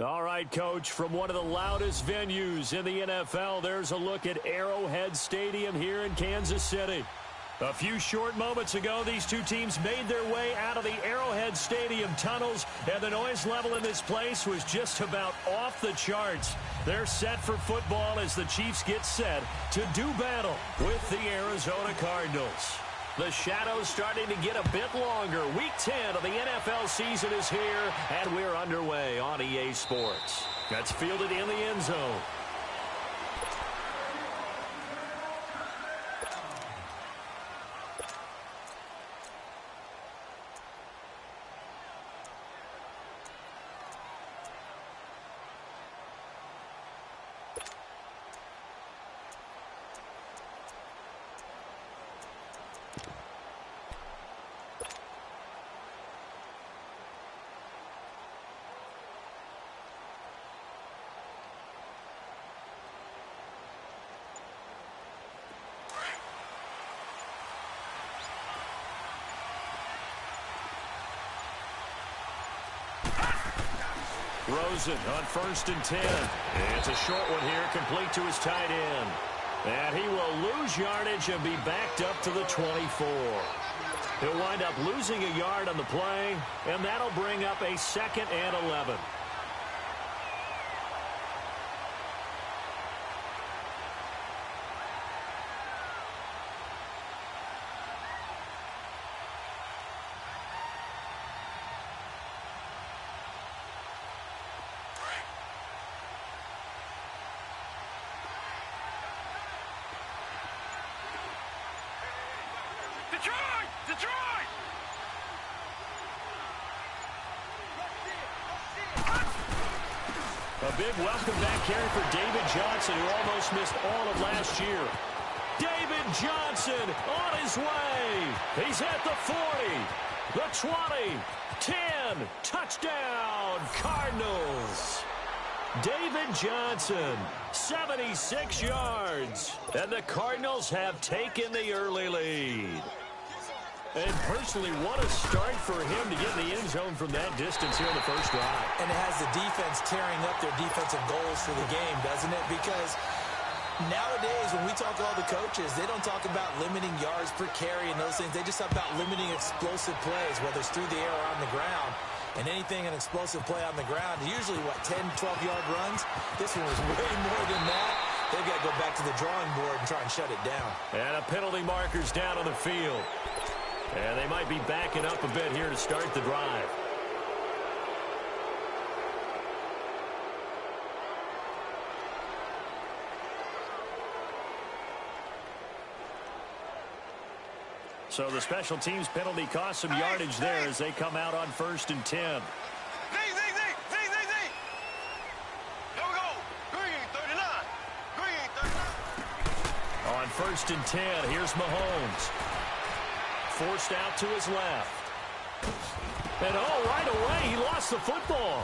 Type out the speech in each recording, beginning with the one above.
All right, Coach, from one of the loudest venues in the NFL, there's a look at Arrowhead Stadium here in Kansas City. A few short moments ago, these two teams made their way out of the Arrowhead Stadium tunnels, and the noise level in this place was just about off the charts. They're set for football as the Chiefs get set to do battle with the Arizona Cardinals. The shadows starting to get a bit longer. Week 10 of the NFL season is here, and we're underway on EA Sports. That's fielded in the end zone. Rosen on 1st and 10. It's a short one here, complete to his tight end. And he will lose yardage and be backed up to the 24. He'll wind up losing a yard on the play, and that'll bring up a 2nd and 11. A big welcome back carry for David Johnson, who almost missed all of last year. David Johnson on his way. He's at the 40, the 20, 10. Touchdown, Cardinals. David Johnson, 76 yards. And the Cardinals have taken the early lead. And personally, what a start for him to get in the end zone from that distance here in the first drive. And it has the defense tearing up their defensive goals for the game, doesn't it? Because nowadays, when we talk to all the coaches, they don't talk about limiting yards per carry and those things. They just talk about limiting explosive plays, whether it's through the air or on the ground. And anything an explosive play on the ground, usually, 10, 12-yard runs? This one was way more than that. They've got to go back to the drawing board and try and shut it down. And a penalty marker's down on the field. And they might be backing up a bit here to start the drive. So the special teams penalty cost some yardage there as they come out on 1st and 10. Here we go. Green 39. Green 39. On 1st and 10, here's Mahomes. Forced out to his left. And right away, he lost the football.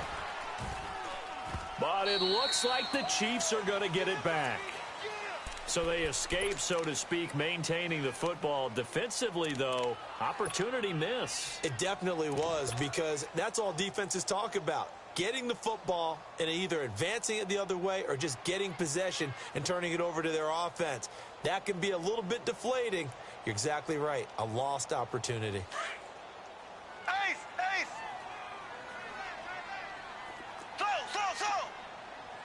But it looks like the Chiefs are going to get it back. So they escape, so to speak, maintaining the football. Defensively, though, opportunity miss. It definitely was, because that's all defenses talk about. Getting the football and either advancing it the other way or just getting possession and turning it over to their offense. That can be a little bit deflating. You're exactly right. A lost opportunity. Ace! So!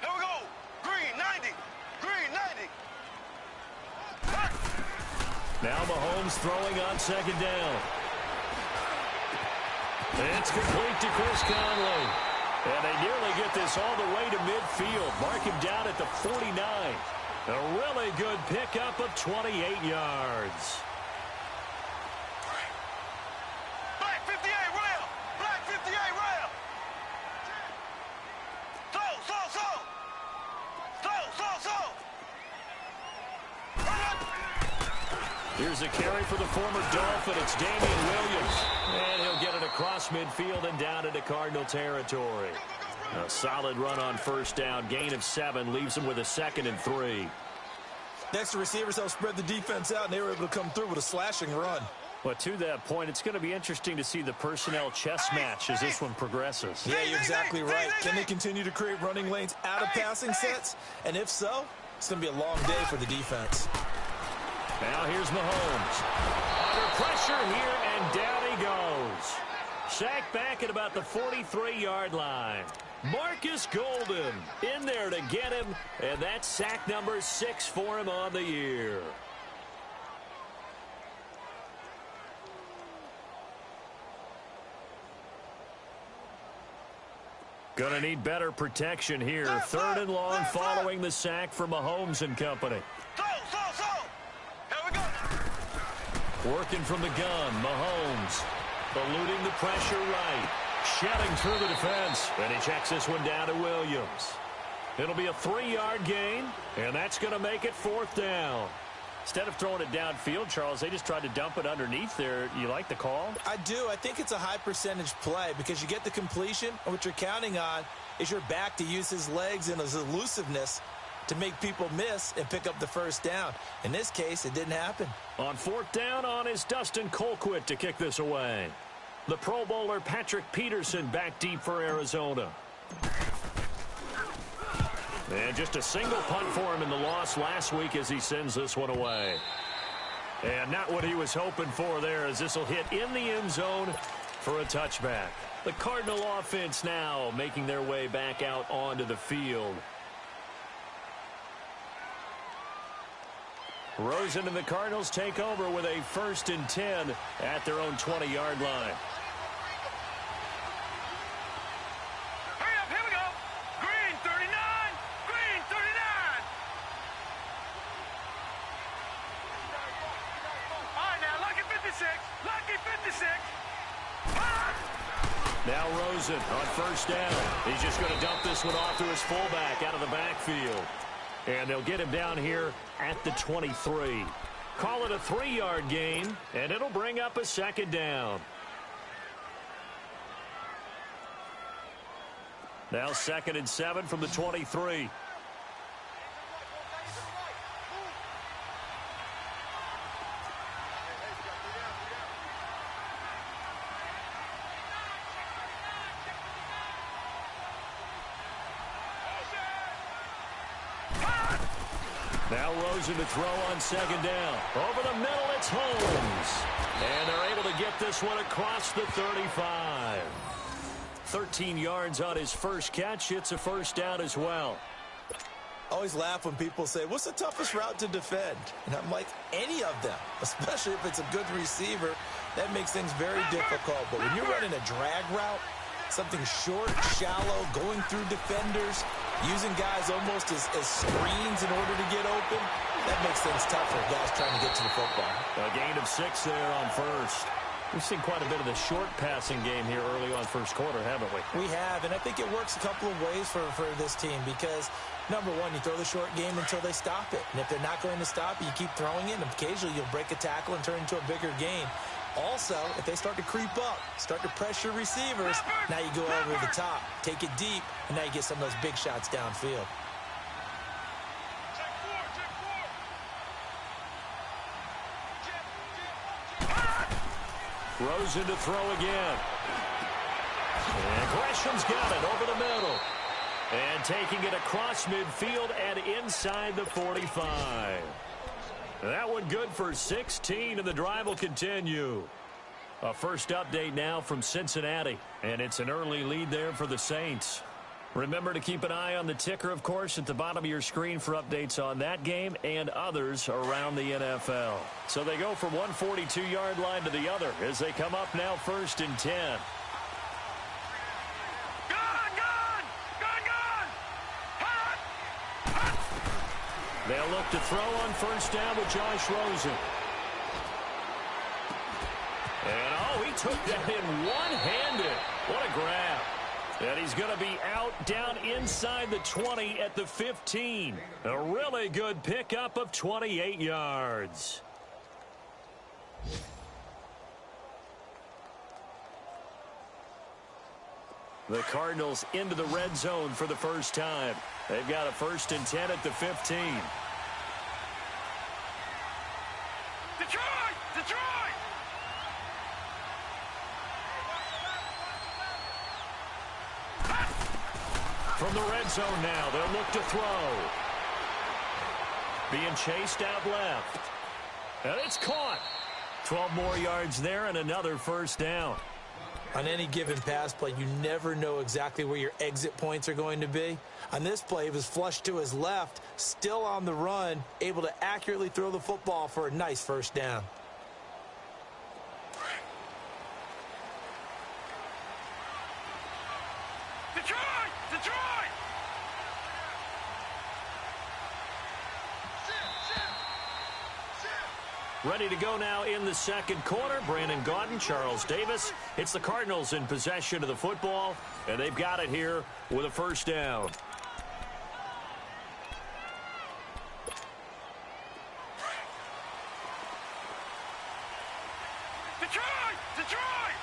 Here we go. Green 90. Green 90. Now Mahomes throwing on 2nd down. It's complete to Chris Conley. And they nearly get this all the way to midfield. Mark him down at the 49. A really good pickup of 28 yards. Black 58 rail. Black 58 rail. Here's a carry for the former Dolphin. It's Damian Williams. And he'll get it across midfield and down into Cardinal territory. A solid run on 1st down. Gain of 7 leaves him with a 2nd and 3. Next, the receivers helped spread the defense out, and they were able to come through with a slashing run. Well, to that point, it's going to be interesting to see the personnel chess match as this one progresses. Yeah, you're exactly right. Can they continue to create running lanes out of passing sets? And if so, it's going to be a long day for the defense. Now here's Mahomes. Under pressure here, and down he goes. Sacked back at about the 43-yard line. Marcus Golden in there to get him, and that's sack number 6 for him on the year. Going to need better protection here. 3rd and long following the sack for Mahomes and company. Here we go. Working from the gun, Mahomes eluding the pressure right. Shedding through the defense. And he checks this one down to Williams. It'll be a 3-yard gain, and that's going to make it 4th down. Instead of throwing it downfield, Charles, they just tried to dump it underneath there. You like the call? I do. I think it's a high percentage play because you get the completion, and what you're counting on is your back to use his legs and his elusiveness to make people miss and pick up the 1st down. In this case, it didn't happen. On 4th down on is Dustin Colquitt to kick this away. The Pro Bowler Patrick Peterson back deep for Arizona. And just a single punt for him in the loss last week as he sends this one away. And not what he was hoping for there, as this will hit in the end zone for a touchback. The Cardinal offense now making their way back out onto the field. Rosen and the Cardinals take over with a 1st and 10 at their own 20-yard line. Hurry up, here we go. Green 39. Green 39. All right, now, lucky 56. Lucky 56. Now Rosen on 1st down. He's just going to dump this one off to his fullback out of the backfield. And they'll get him down here at the 23. Call it a 3-yard gain, and it'll bring up a 2nd down. Now 2nd and 7 from the 23. Now Rosen to throw on 2nd down. Over the middle, it's Holmes. And they're able to get this one across the 35. 13 yards on his first catch. It's a 1st down as well. I always laugh when people say, what's the toughest route to defend? And I'm like, any of them, especially if it's a good receiver. That makes things very difficult. But when you're running a drag route, something short, shallow, going through defenders, using guys almost as screens in order to get open, that makes things tough for guys trying to get to the football. A gain of 6 there on 1st. We've seen quite a bit of the short passing game here early on 1st quarter, haven't we? We have, and I think it works a couple of ways for this team because, number one, you throw the short game until they stop it. And if they're not going to stop it, you keep throwing it, and occasionally you'll break a tackle and turn into a bigger gain. Also, if they start to creep up, start to pressure receivers, now you go over the top, take it deep, and now you get some of those big shots downfield. Rosen to throw again. And Gresham's got it over the middle. And taking it across midfield and inside the 45. That one good for 16, and the drive will continue. A first update now from Cincinnati, and it's an early lead there for the Saints. Remember to keep an eye on the ticker, of course, at the bottom of your screen for updates on that game and others around the NFL. So they go from one 42-yard line to the other as they come up now 1st and 10. They'll look to throw on 1st down with Josh Rosen. And, oh, he took that in one-handed. What a grab. And he's going to be out down inside the 20 at the 15. A really good pickup of 28 yards. The Cardinals into the red zone for the first time. They've got a 1st and 10 at the 15. Detroit! Detroit! From the red zone now, they'll look to throw. Being chased out left. And it's caught. 12 more yards there and another first down. On any given pass play, you never know exactly where your exit points are going to be. On this play, it was flushed to his left, still on the run, able to accurately throw the football for a nice first down. Detroit! Detroit! Ready to go now in the second quarter. Brandon Gaudin, Charles Davis. It's the Cardinals in possession of the football, and they've got it here with a first down. Detroit! Detroit!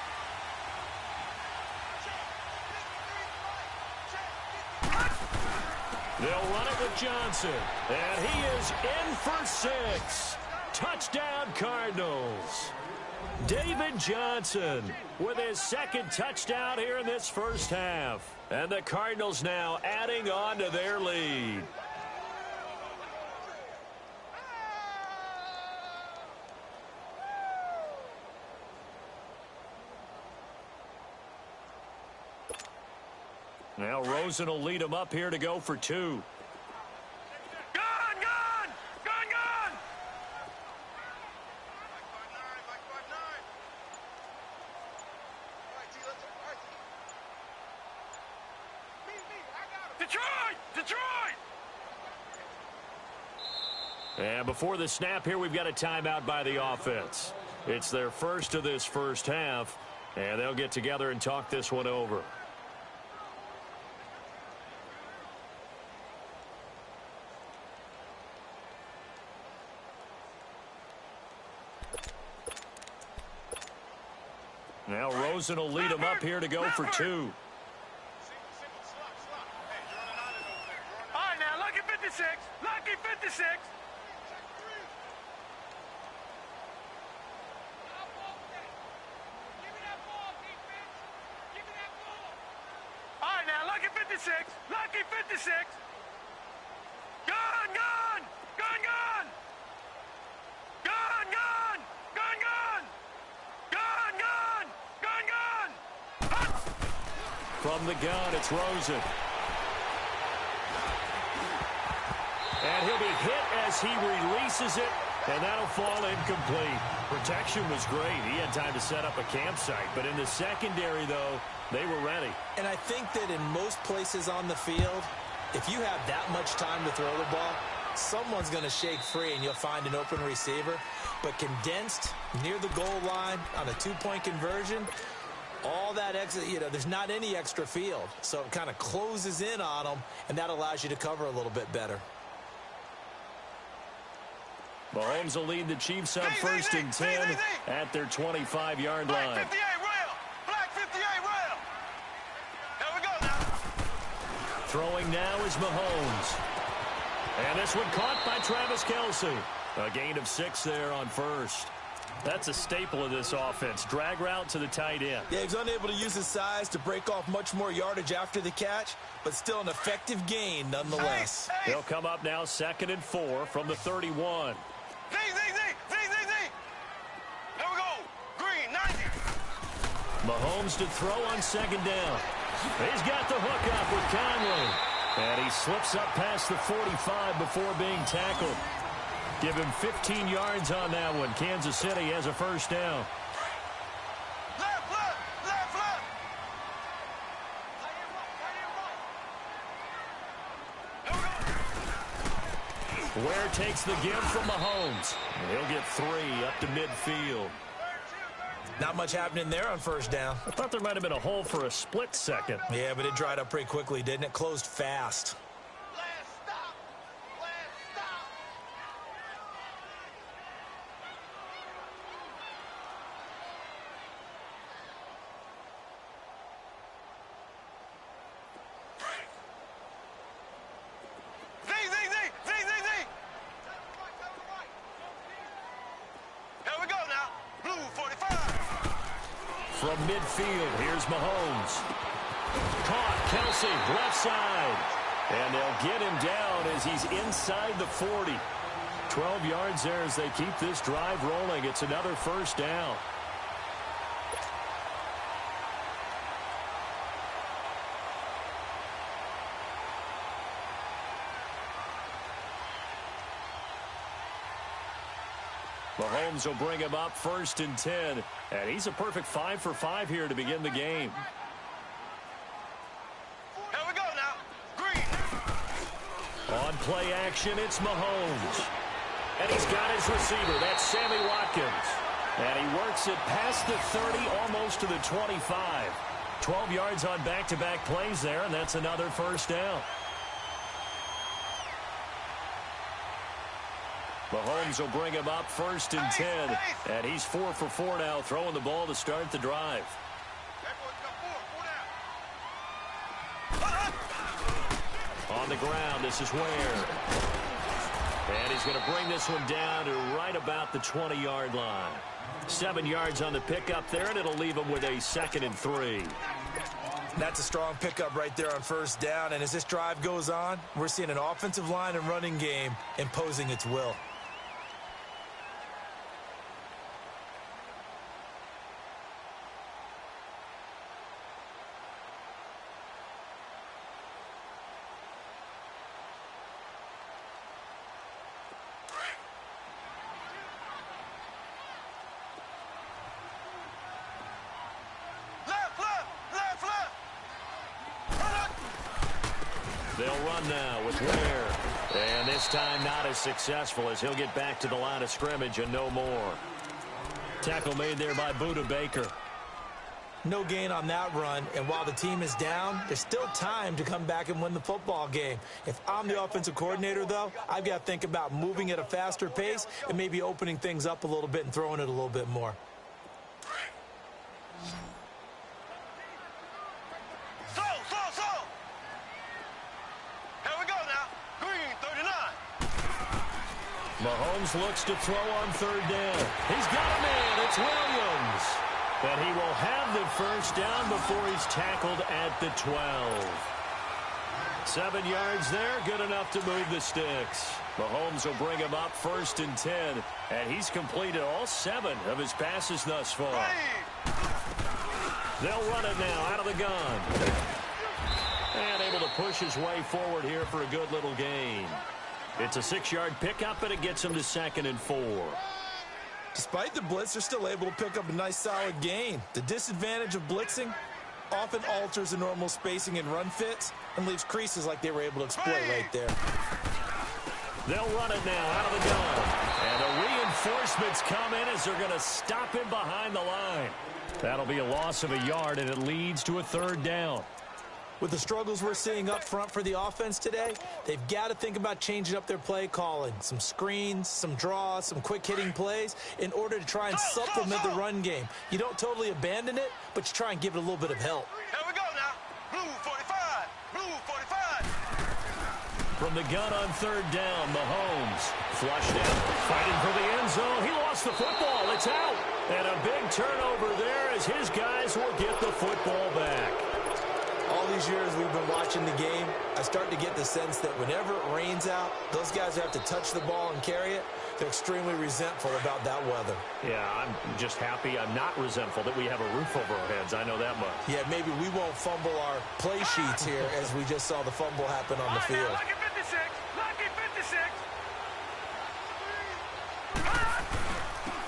They'll run it with Johnson, and he is in for 6. Touchdown, Cardinals. David Johnson with his second touchdown here in this first half. And the Cardinals now adding on to their lead. Now Rosen will lead them up here to go for 2. And before the snap here, we've got a timeout by the offense. It's their first of this first half, and they'll get together and talk this one over. Now Rosen will lead them up here to go for 2. All right, now, lucky 56. Lucky 56. All right, now, lucky 56. Lucky 56. Gun, gun. Gun, gun. Gun, gun. Gun, gun. Gun, gun. Gun, gun. Hut. From the gun, it's Rosen. And he'll be hit as he releases it, and that'll fall incomplete. Protection was great. He had time to set up a campsite, but in the secondary, though, they were ready. And I think that in most places on the field, if you have that much time to throw the ball, someone's going to shake free and you'll find an open receiver. But condensed near the goal line on a two-point conversion, all that extra, there's not any extra field. So it kind of closes in on them, and that allows you to cover a little bit better. Mahomes will lead the Chiefs up first and 10 at their 25-yard line. Black 58 rail. Black 58 rail. There we go now. Throwing now is Mahomes. And this one caught by Travis Kelce. A gain of 6 there on first. That's a staple of this offense. Drag route to the tight end. Yeah, he's unable to use his size to break off much more yardage after the catch, but still an effective gain nonetheless. They'll come up now 2nd and 4 from the 31. Z. There we go. Green, 90. Mahomes to throw on 2nd down. He's got the hook up with Conley. And he slips up past the 45 before being tackled. Give him 15 yards on that one. Kansas City has a first down. Left. Ware takes the give from Mahomes. And he'll get 3 up to midfield. Not much happening there on first down. I thought there might have been a hole for a split second. Yeah, but it dried up pretty quickly, didn't it? Closed fast. From midfield, here's Mahomes. Caught, Kelsey, left side. And they'll get him down as he's inside the 40. 12 yards there as they keep this drive rolling. It's another first down. Mahomes will bring him up 1st and 10. And he's a perfect 5 for 5 here to begin the game. Here we go now. Green. On play action, it's Mahomes. And he's got his receiver. That's Sammy Watkins. And he works it past the 30, almost to the 25. 12 yards on back-to-back plays there, and that's another first down. Mahomes will bring him up 1st and 10. And he's 4 for 4 now, throwing the ball to start the drive. On the ground, this is Ware. And he's going to bring this one down to right about the 20-yard line. 7 yards on the pickup there, and it'll leave him with a 2nd and 3. That's a strong pickup right there on first down. And as this drive goes on, we're seeing an offensive line and running game imposing its will. They'll run now with Ware. And this time not as successful as he'll get back to the line of scrimmage and no more. Tackle made there by Buda Baker. No gain on that run, and while the team is down, there's still time to come back and win the football game. If I'm the offensive coordinator, though, I've got to think about moving at a faster pace and maybe opening things up a little bit and throwing it a little bit more. Mahomes looks to throw on 3rd down. He's got a man. It's Williams. And he will have the first down before he's tackled at the 12. 7 yards there, good enough to move the sticks. Mahomes will bring him up 1st and 10. And he's completed all 7 of his passes thus far. They'll run it now out of the gun. And able to push his way forward here for a good little gain. It's a 6-yard pickup, and it gets him to 2nd and 4. Despite the blitz, they're still able to pick up a nice, solid gain. The disadvantage of blitzing often alters the normal spacing and run fits and leaves creases like they were able to exploit right there. They'll run it now out of the gun. And the reinforcements come in as they're going to stop him behind the line. That'll be a loss of a yard, and it leads to a 3rd down. With the struggles we're seeing up front for the offense today, they've got to think about changing up their play calling. Some screens, some draws, some quick-hitting plays in order to try and supplement the run game. You don't totally abandon it, but you try and give it a little bit of help. Here we go now. Blue 45. Blue 45. From the gun on 3rd down, Mahomes flushed out, fighting for the end zone. He lost the football. It's out. And a big turnover there as his guys will get the football back. All these years we've been watching the game, I start to get the sense that whenever it rains out, those guys have to touch the ball and carry it. They're extremely resentful about that weather. Yeah, I'm just happy I'm not resentful that we have a roof over our heads. I know that much. Yeah, maybe we won't fumble our play sheets here as we just saw the fumble happen on the field. Lucky 56. Lucky 56.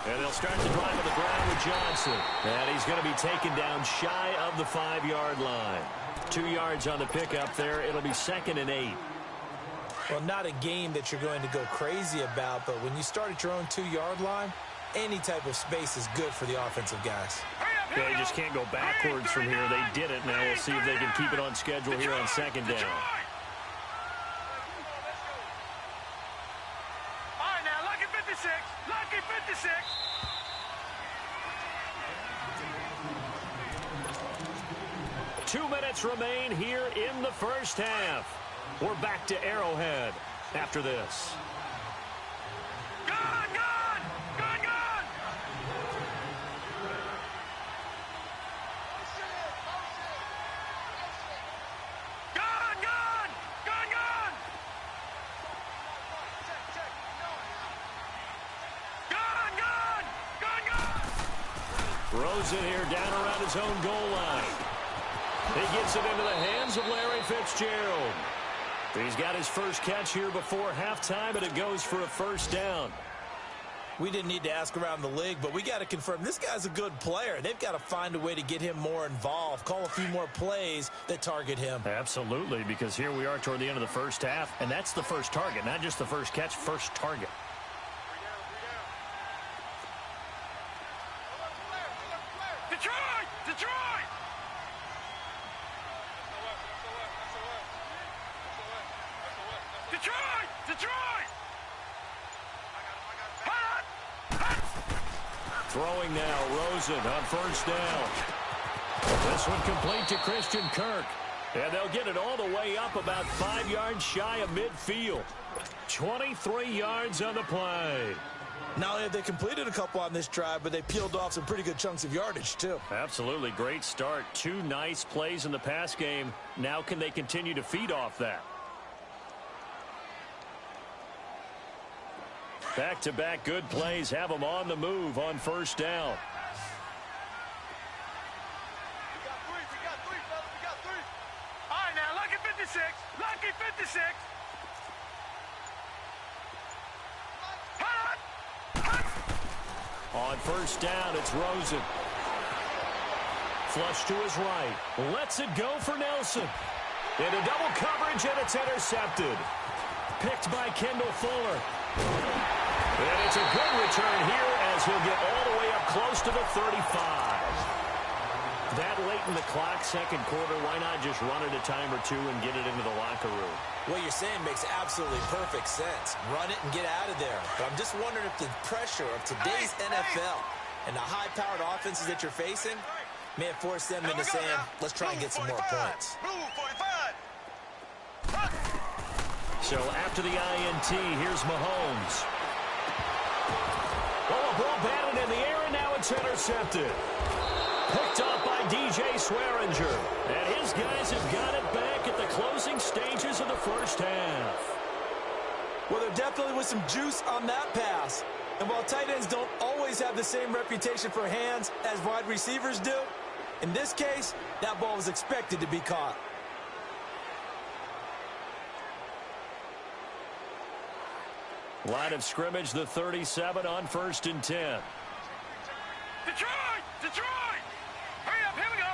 And they'll start the drive on the ground with Johnson. And he's going to be taken down shy of the 5-yard line. 2 yards on the pickup there. It'll be 2nd and 8. Well, not a game that you're going to go crazy about, but when you start at your own 2-yard line, any type of space is good for the offensive guys. They just can't go backwards from here. They did it. Now we'll see if they can keep it on schedule here on 2nd down. All right, now, lucky 56. Lucky 56. Two minutes remain here in the first half. We're back to Arrowhead after this. Gun, gun, gun, gun. Rosen here down around his own goal line. He gets it into the hands of Larry Fitzgerald. He's got his first catch here before halftime, and it goes for a first down. We didn't need to ask around the league, but we got to confirm this guy's a good player. They've got to find a way to get him more involved, call a few more plays that target him. Absolutely, because here we are toward the end of the first half, and that's the first target, not just the first catch, first target. Detroit! Detroit! Detroit! Detroit! Throwing now, Rosen on first down. This one complete to Christian Kirk. And they'll get it all the way up about 5 yards shy of midfield. 23 yards on the play. Not only have they completed a couple on this drive, but they peeled off some pretty good chunks of yardage, too. Absolutely. Great start. 2 nice plays in the pass game. Now can they continue to feed off that? Back-to-back good plays have them on the move on first down. We got three, fellas. We got three. All right, now, lucky 56. Lucky 56. On first down, it's Rosen. Flush to his right. Lets it go for Nelson. Into double coverage, and it's intercepted. Picked by Kendall Fuller. And it's a good return here as he'll get all the way up close to the 35. That late in the clock, second quarter, why not just run it a time or two and get it into the locker room? What you're saying makes absolutely perfect sense. Run it and get out of there. But I'm just wondering if the pressure of today's NFL and the high-powered offenses that you're facing may have forced them into saying, let's try and get some more points. Blue 45. So after the INT, here's Mahomes. Oh, a ball batted in the air, and now it's intercepted. Picked up by DJ Swearinger. And his guys have got it back at the closing stages of the first half. Well, there definitely was some juice on that pass. And while tight ends don't always have the same reputation for hands as wide receivers do, in this case, that ball was expected to be caught. Line of scrimmage, the 37 on 1st and 10. Detroit! Detroit! Hurry up, here we go!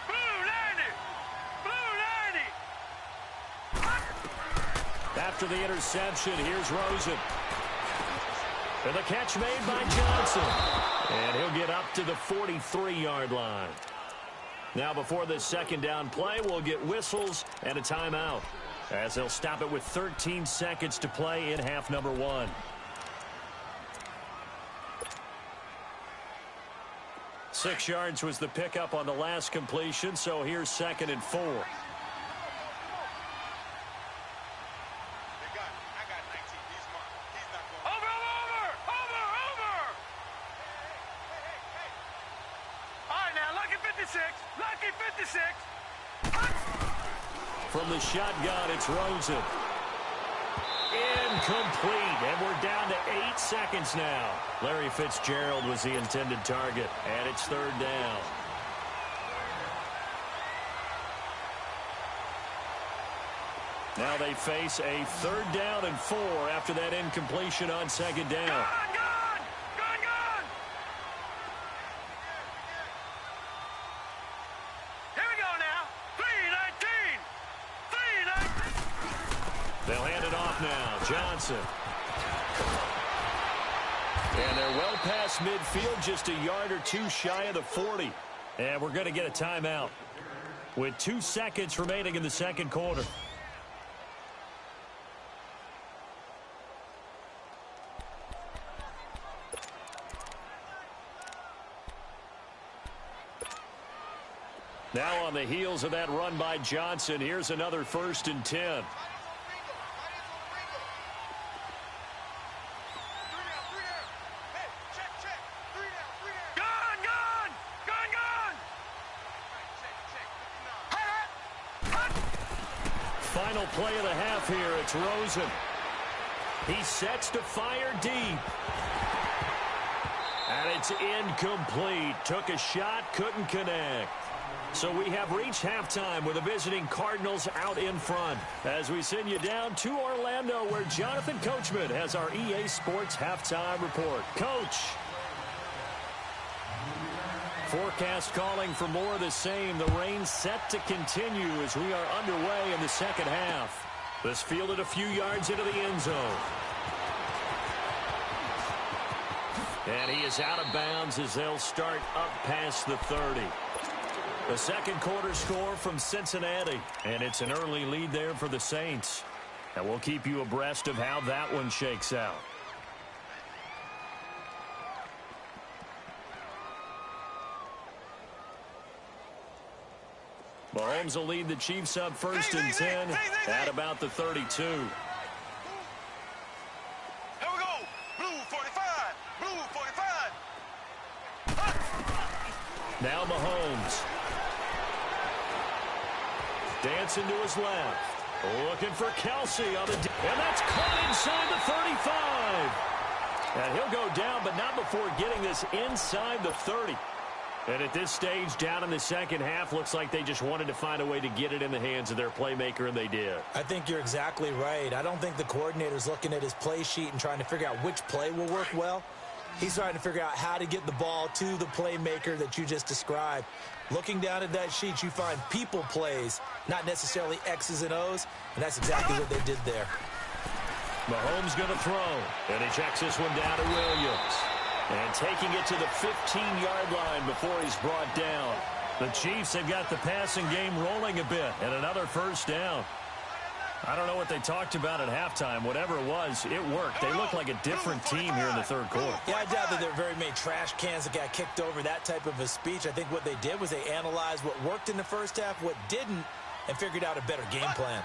Blue 90! Blue 90! After the interception, here's Rosen. And the catch made by Johnson. And he'll get up to the 43-yard line. Now before this second down play, we'll get whistles and a timeout, as they'll stop it with 13 seconds to play in half number 1. Six yards was the pickup on the last completion, so here's 2nd and 4. I got 19. He's smart. He's not going. Over! Hey. All right, now, lucky 56. Lucky 56. From the shotgun, it's Rosen. Incomplete, and we're down to 8 seconds now. Larry Fitzgerald was the intended target, and it's 3rd down. Now they face a 3rd down and 4 after that incompletion on 2nd down. Gone! Here we go now. 3-19. They'll hand it off now. Johnson. And they're well past midfield, just a yard or two shy of the 40. And we're going to get a timeout with 2 seconds remaining in the second quarter. Now on the heels of that run by Johnson, here's another 1st and 10. Final play of the half here, it's Rosen. He sets to fire deep. And it's incomplete. Took a shot, couldn't connect. So we have reached halftime with the visiting Cardinals out in front. As we send you down to Orlando, where Jonathan Coachman has our EA Sports halftime report. Coach. Forecast calling for more of the same. The rain set to continue as we are underway in the second half. This fielded a few yards into the end zone. And he is out of bounds as they'll start up past the 30. The second quarter score from Cincinnati, and it's an early lead there for the Saints. And we'll keep you abreast of how that one shakes out. Mahomes will lead the Chiefs up first and 10 at about the 32. Here we go. Blue 45. Blue 45. Now Mahomes. Dancing to his left. Looking for Kelsey on the... And that's caught inside the 35. And he'll go down, but not before getting this inside the 30. And at this stage, down in the second half, looks like they just wanted to find a way to get it in the hands of their playmaker, and they did. I think you're exactly right. I don't think the coordinator's looking at his play sheet and trying to figure out which play will work well. He's trying to figure out how to get the ball to the playmaker that you just described. Looking down at that sheet, you find people plays, not necessarily X's and O's, and that's exactly what they did there. Mahomes going to throw, and he checks this one down to Williams. And taking it to the 15-yard line before he's brought down. The Chiefs have got the passing game rolling a bit, and another first down. I don't know what they talked about at halftime. Whatever it was, it worked. They look like a different team here in the third quarter. Yeah, I doubt that there are very many trash cans that got kicked over, that type of a speech. I think what they did was they analyzed what worked in the first half, what didn't, and figured out a better game plan.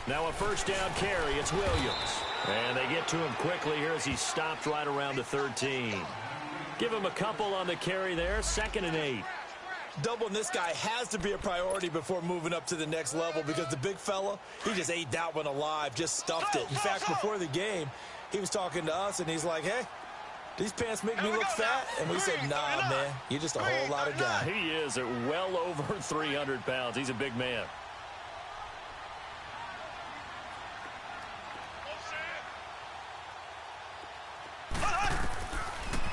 Now a first down carry. It's Williams. And they get to him quickly here as he stopped right around the 13. Give him a couple on the carry there. 2nd and 8. Doubling this guy has to be a priority before moving up to the next level because the big fella, he just ate that one alive, just stuffed it. In fact, before the game, he was talking to us, and he's like, hey, these pants make me look fat? And we said, nah, man, you're just a whole lot of guy. He is at well over 300 pounds. He's a big man.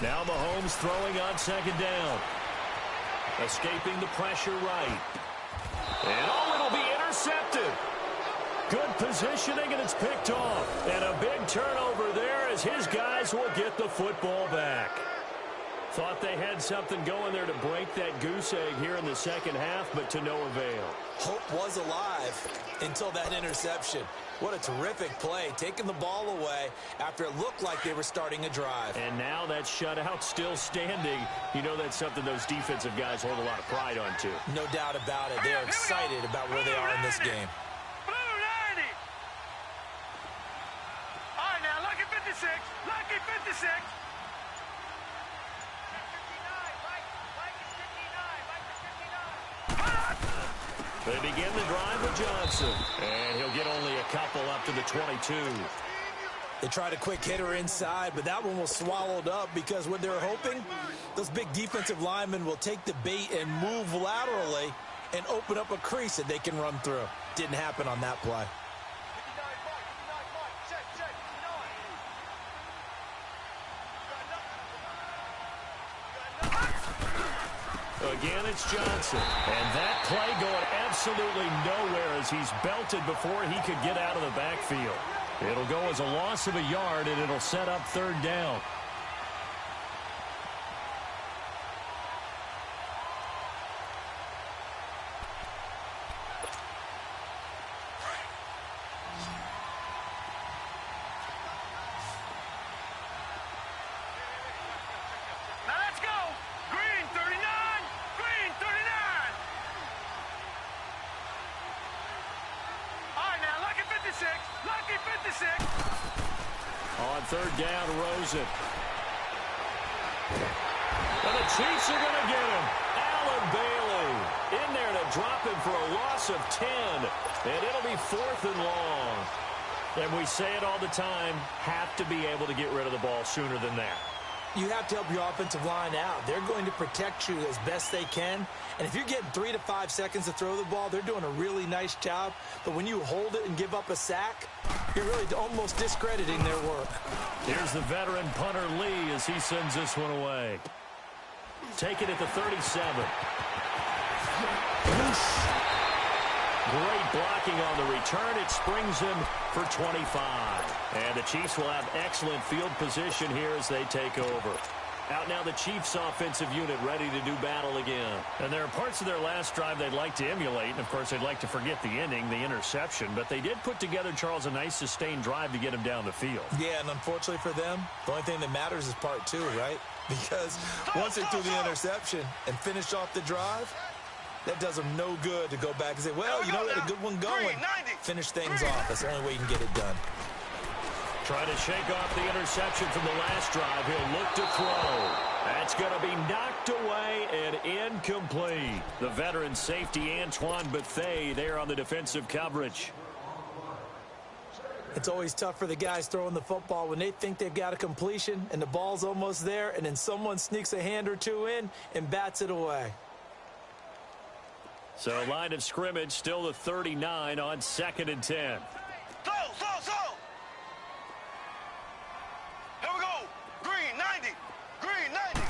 Now Mahomes throwing on 2nd down. Escaping the pressure right. And it'll be intercepted. Good positioning, and it's picked off. And a big turnover there as his guys will get the football back. Thought they had something going there to break that goose egg here in the second half, but to no avail. Hope was alive until that interception. What a terrific play, taking the ball away after it looked like they were starting a drive. And now that shutout still standing. You know that's something those defensive guys hold a lot of pride on, too. No doubt about it. They're excited about where they are in this game. Blue 90. All right, now, lucky 56. Lucky 56. They begin the drive with Johnson. And he'll get only a couple up to the 22. They tried a quick hitter inside, but that one was swallowed up because what they're hoping, those big defensive linemen will take the bait and move laterally and open up a crease that they can run through. Didn't happen on that play. Again, it's Johnson. And that play going absolutely nowhere as he's belted before he could get out of the backfield. It'll go as a loss of a yard, and it'll set up 3rd down. Now let's go. Green 39. Green 39. All right, now, lucky 56. Lucky 56. On 3rd down, Rosen. And the Chiefs are going to get him. Allen Bailey in there to drop him for a loss of 10. And it'll be 4th and long. And we say it all the time, have to be able to get rid of the ball sooner than that. You have to help your offensive line out. They're going to protect you as best they can. And if you're getting 3 to 5 seconds to throw the ball, they're doing a really nice job. But when you hold it and give up a sack, you're really almost discrediting their work. Here's the veteran punter Lee as he sends this one away. Take it at the 37. Great blocking on the return. It springs him for 25. And the Chiefs will have excellent field position here as they take over. Out now the Chiefs offensive unit ready to do battle again. And there are parts of their last drive they'd like to emulate. And, of course, they'd like to forget the ending, the interception. But they did put together, Charles, a nice sustained drive to get him down the field. Yeah, and unfortunately for them, the only thing that matters is part 2, right? Because once they threw the interception and finished off the drive, that does them no good to go back and say, well, you know, we had a good one going. Finish things off. That's the only way you can get it done. Trying to shake off the interception from the last drive. He'll look to throw. That's going to be knocked away and incomplete. The veteran safety, Antoine Bethea, there on the defensive coverage. It's always tough for the guys throwing the football when they think they've got a completion and the ball's almost there, and then someone sneaks a hand or two in and bats it away. So line of scrimmage still the 39 on 2nd and 10. Slow. Here we go. Green 90. Green 90.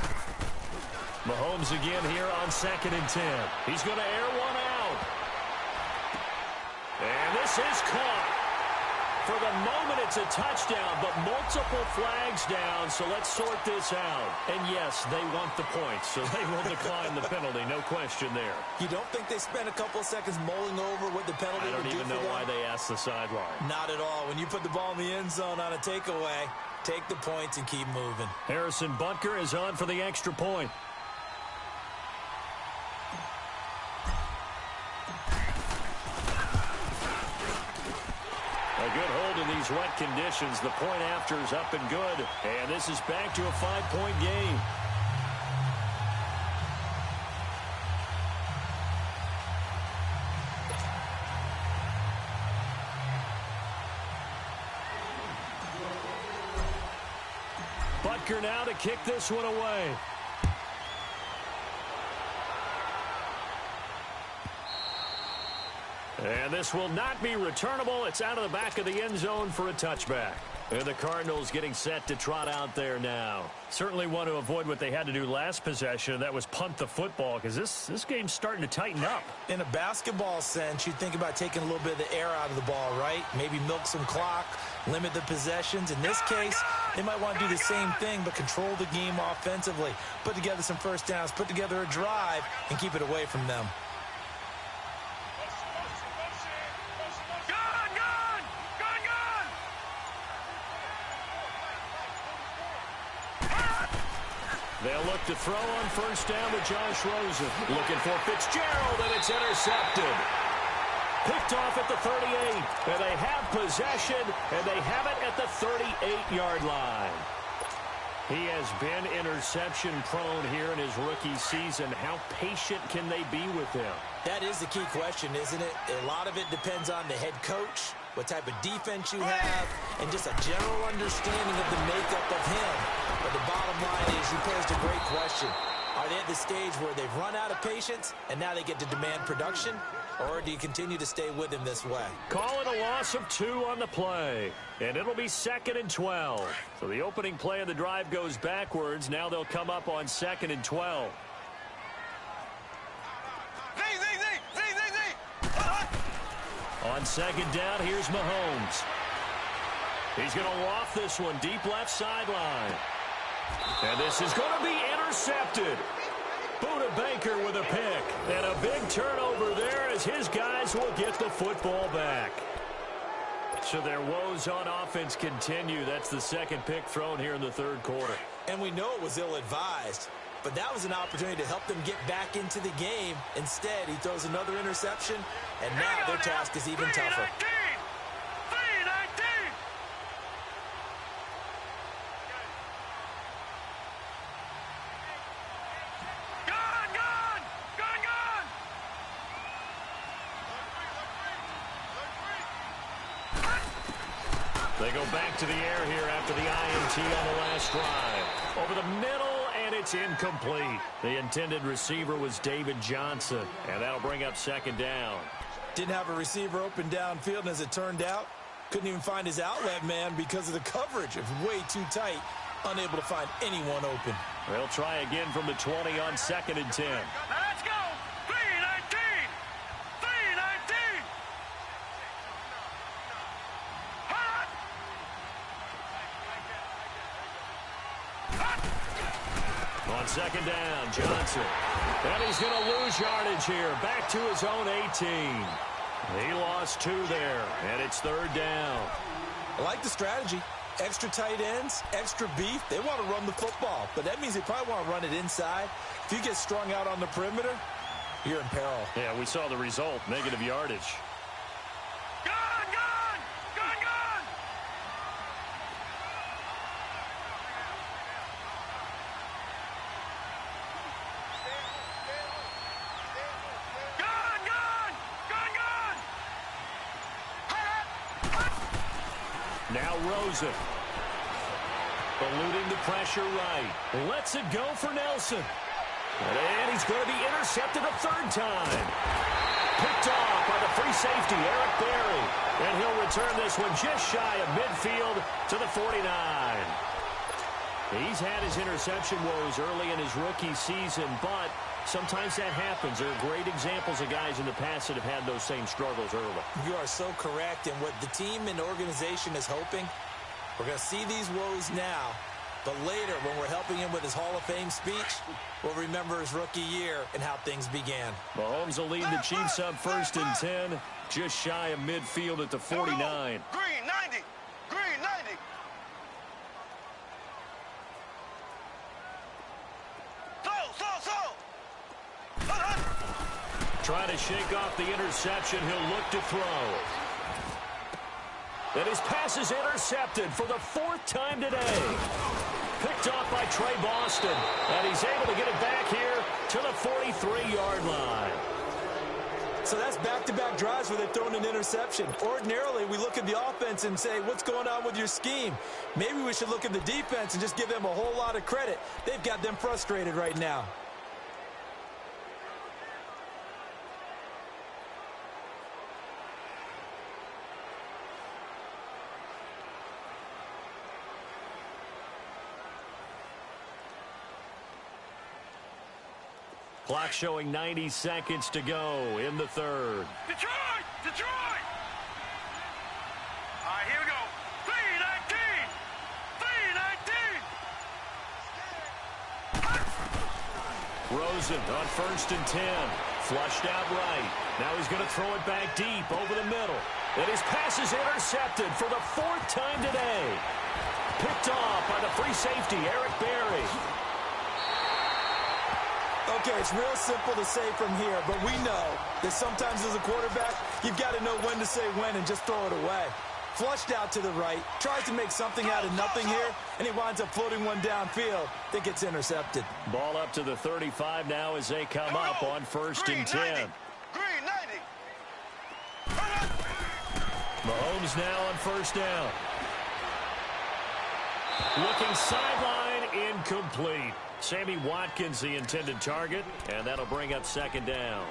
Mahomes again here on 2nd and 10. He's going to air one out. And this is caught. For the moment, it's a touchdown, but multiple flags down, so let's sort this out. And, yes, they want the points, so they will decline the penalty, no question there. You don't think they spent a couple of seconds mulling over what the penalty would do for them? I don't even know why they asked the sideline. Not at all. When you put the ball in the end zone on a takeaway, take the points and keep moving. Harrison Butker is on for the extra point. A good hold in these wet conditions. The point after is up and good. And this is back to a 5-point game. Butker now to kick this one away. And this will not be returnable. It's out of the back of the end zone for a touchback. And the Cardinals getting set to trot out there now. Certainly want to avoid what they had to do last possession. That was punt the football, because this game's starting to tighten up. In a basketball sense, you think about taking a little bit of the air out of the ball, right? Maybe milk some clock, limit the possessions. In this case, they might want to do the same thing, but control the game offensively. Put together some first downs, put together a drive, and keep it away from them. They'll look to throw on first down with Josh Rosen. Looking for Fitzgerald, and it's intercepted. Picked off at the 38. And they have possession, and they have it at the 38-yard line. He has been interception-prone here in his rookie season. How patient can they be with him? That is the key question, isn't it? A lot of it depends on the head coach, what type of defense you have, and just a general understanding of the makeup of him. But the bottom line is, you posed a great question. Are they at the stage where they've run out of patience and now they get to demand production? Or do you continue to stay with him this way? Call it a loss of 2 on the play. And it'll be 2nd and 12. So the opening play of the drive goes backwards. Now they'll come up on 2nd and 12. On 2nd down, here's Mahomes. He's going to loft this one deep left sideline. And this is going to be intercepted. Buda Baker with a pick. And a big turnover there as his guys will get the football back. So their woes on offense continue. That's the second pick thrown here in the third quarter. And we know it was ill-advised. But that was an opportunity to help them get back into the game. Instead, he throws another interception, and now their task is even tougher. They go back to the air here after the INT on the last drive. Over the middle, and it's incomplete. The intended receiver was David Johnson, and that'll bring up second down. Didn't have a receiver open downfield, and as it turned out, couldn't even find his outlet man because of the coverage. It was way too tight, unable to find anyone open. They'll try again from the 20 on 2nd and 10. Now let's go. 319. 319. Hot. On 2nd down, Johnson. And he's going to lose yardage here. Back to his own 18. He lost 2 there, and it's 3rd down. I like the strategy. Extra tight ends, extra beef. They want to run the football, but that means they probably want to run it inside. If you get strung out on the perimeter, you're in peril. Yeah, we saw the result, negative yardage. Gun, gun. Gun, gun. Gun, gun. Gun, gun. Now Rosen. Eluding the pressure right. Lets it go for Nelson. And he's going to be intercepted a 3rd time. Picked off by the free safety, Eric Berry. And he'll return this one just shy of midfield to the 49. He's had his interception woes early in his rookie season, but sometimes that happens. There are great examples of guys in the past that have had those same struggles early. You are so correct, and what the team and organization is hoping, we're going to see these woes now, but later when we're helping him with his Hall of Fame speech, we'll remember his rookie year and how things began. Mahomes will lead the Chiefs up 1st and 10, just shy of midfield at the 49. Green 90. Green 90. Trying to shake off the interception. He'll look to throw. And his pass is intercepted for the 4th time today. Picked off by Trey Boston. And he's able to get it back here to the 43-yard line. So that's back-to-back drives where they've thrown an interception. Ordinarily, we look at the offense and say, what's going on with your scheme? Maybe we should look at the defense and just give them a whole lot of credit. They've got them frustrated right now. Clock showing 90 seconds to go in the 3rd. Detroit! Detroit! All right, here we go. 319! 319! Rosen on 1st and 10. Flushed out right. Now he's going to throw it back deep over the middle. And his pass is intercepted for the 4th time today. Picked off by the free safety, Eric Berry. Okay, it's real simple to say from here, but we know that sometimes as a quarterback, you've got to know when to say when and just throw it away. Flushed out to the right, tries to make something out of nothing here, and he winds up floating one downfield that gets intercepted. Ball up to the 35 now as they come up on 1st and 10. Green 90. Mahomes now on 1st down. Looking sideline, incomplete. Sammy Watkins, the intended target, and that'll bring up 2nd down.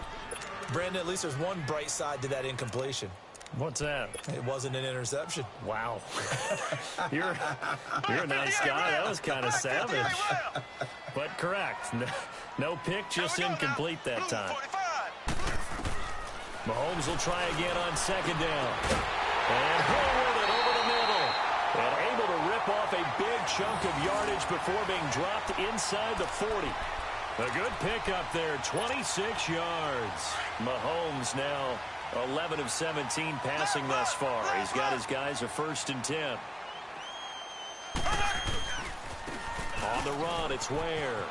Brandon, at least there's one bright side to that incompletion. What's that? It wasn't an interception. Wow. You're a nice guy. That was kind of savage. But correct. No pick, just incomplete that time. Mahomes will try again on 2nd down. And he'll with it over the middle. And able to rip off a big chunk of yardage before being dropped inside the 40. A good pickup there, 26 yards. Mahomes now 11 of 17 passing thus far. He's got his guys a 1st and 10. On the run, it's Ware.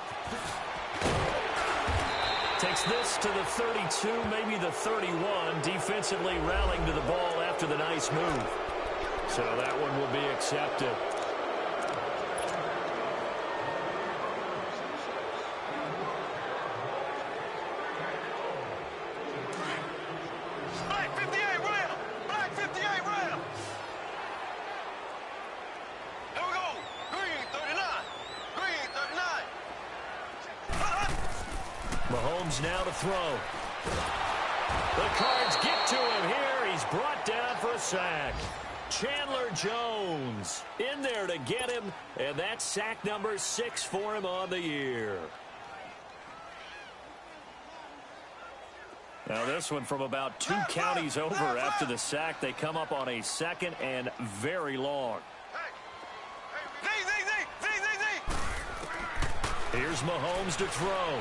Takes this to the 32, maybe the 31. Defensively rallying to the ball after the nice move. So that one will be accepted. Black 58 rail! Black 58 rail! Here we go! Green 39! Green Mahomes now to throw. The Cards get to him here. He's brought down for a sack. Chandler Jones in there to get him, and that's sack number 6 for him on the year. Now this one from about 2 counties over after the sack. They come up on a 2nd and very long. Here's Mahomes to throw.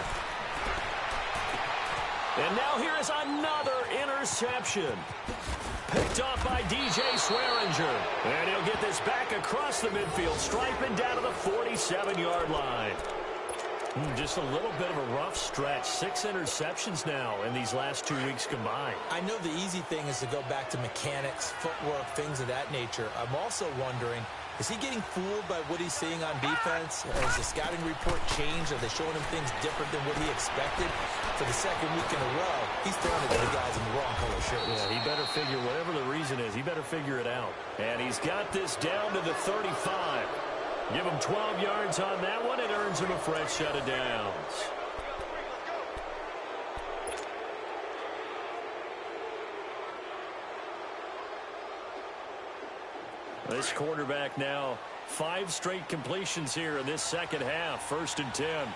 And now here is another interception. Picked off by DJ Swearinger. And he'll get this back across the midfield stripe and down to the 47-yard line. Just a little bit of a rough stretch. 6 interceptions now in these last 2 weeks combined. I know the easy thing is to go back to mechanics, footwork, things of that nature. I'm also wondering, is he getting fooled by what he's seeing on defense? Has the scouting report changed? Are they showing him things different than what he expected? For the 2nd week in a row, he's throwing it to the guys in the wrong color shirts. Yeah, he better figure, whatever the reason is, he better figure it out. And he's got this down to the 35. Give him 12 yards on that one. It earns him a fresh set of downs. This quarterback now 5 straight completions here in this second half. 1st and 10. Now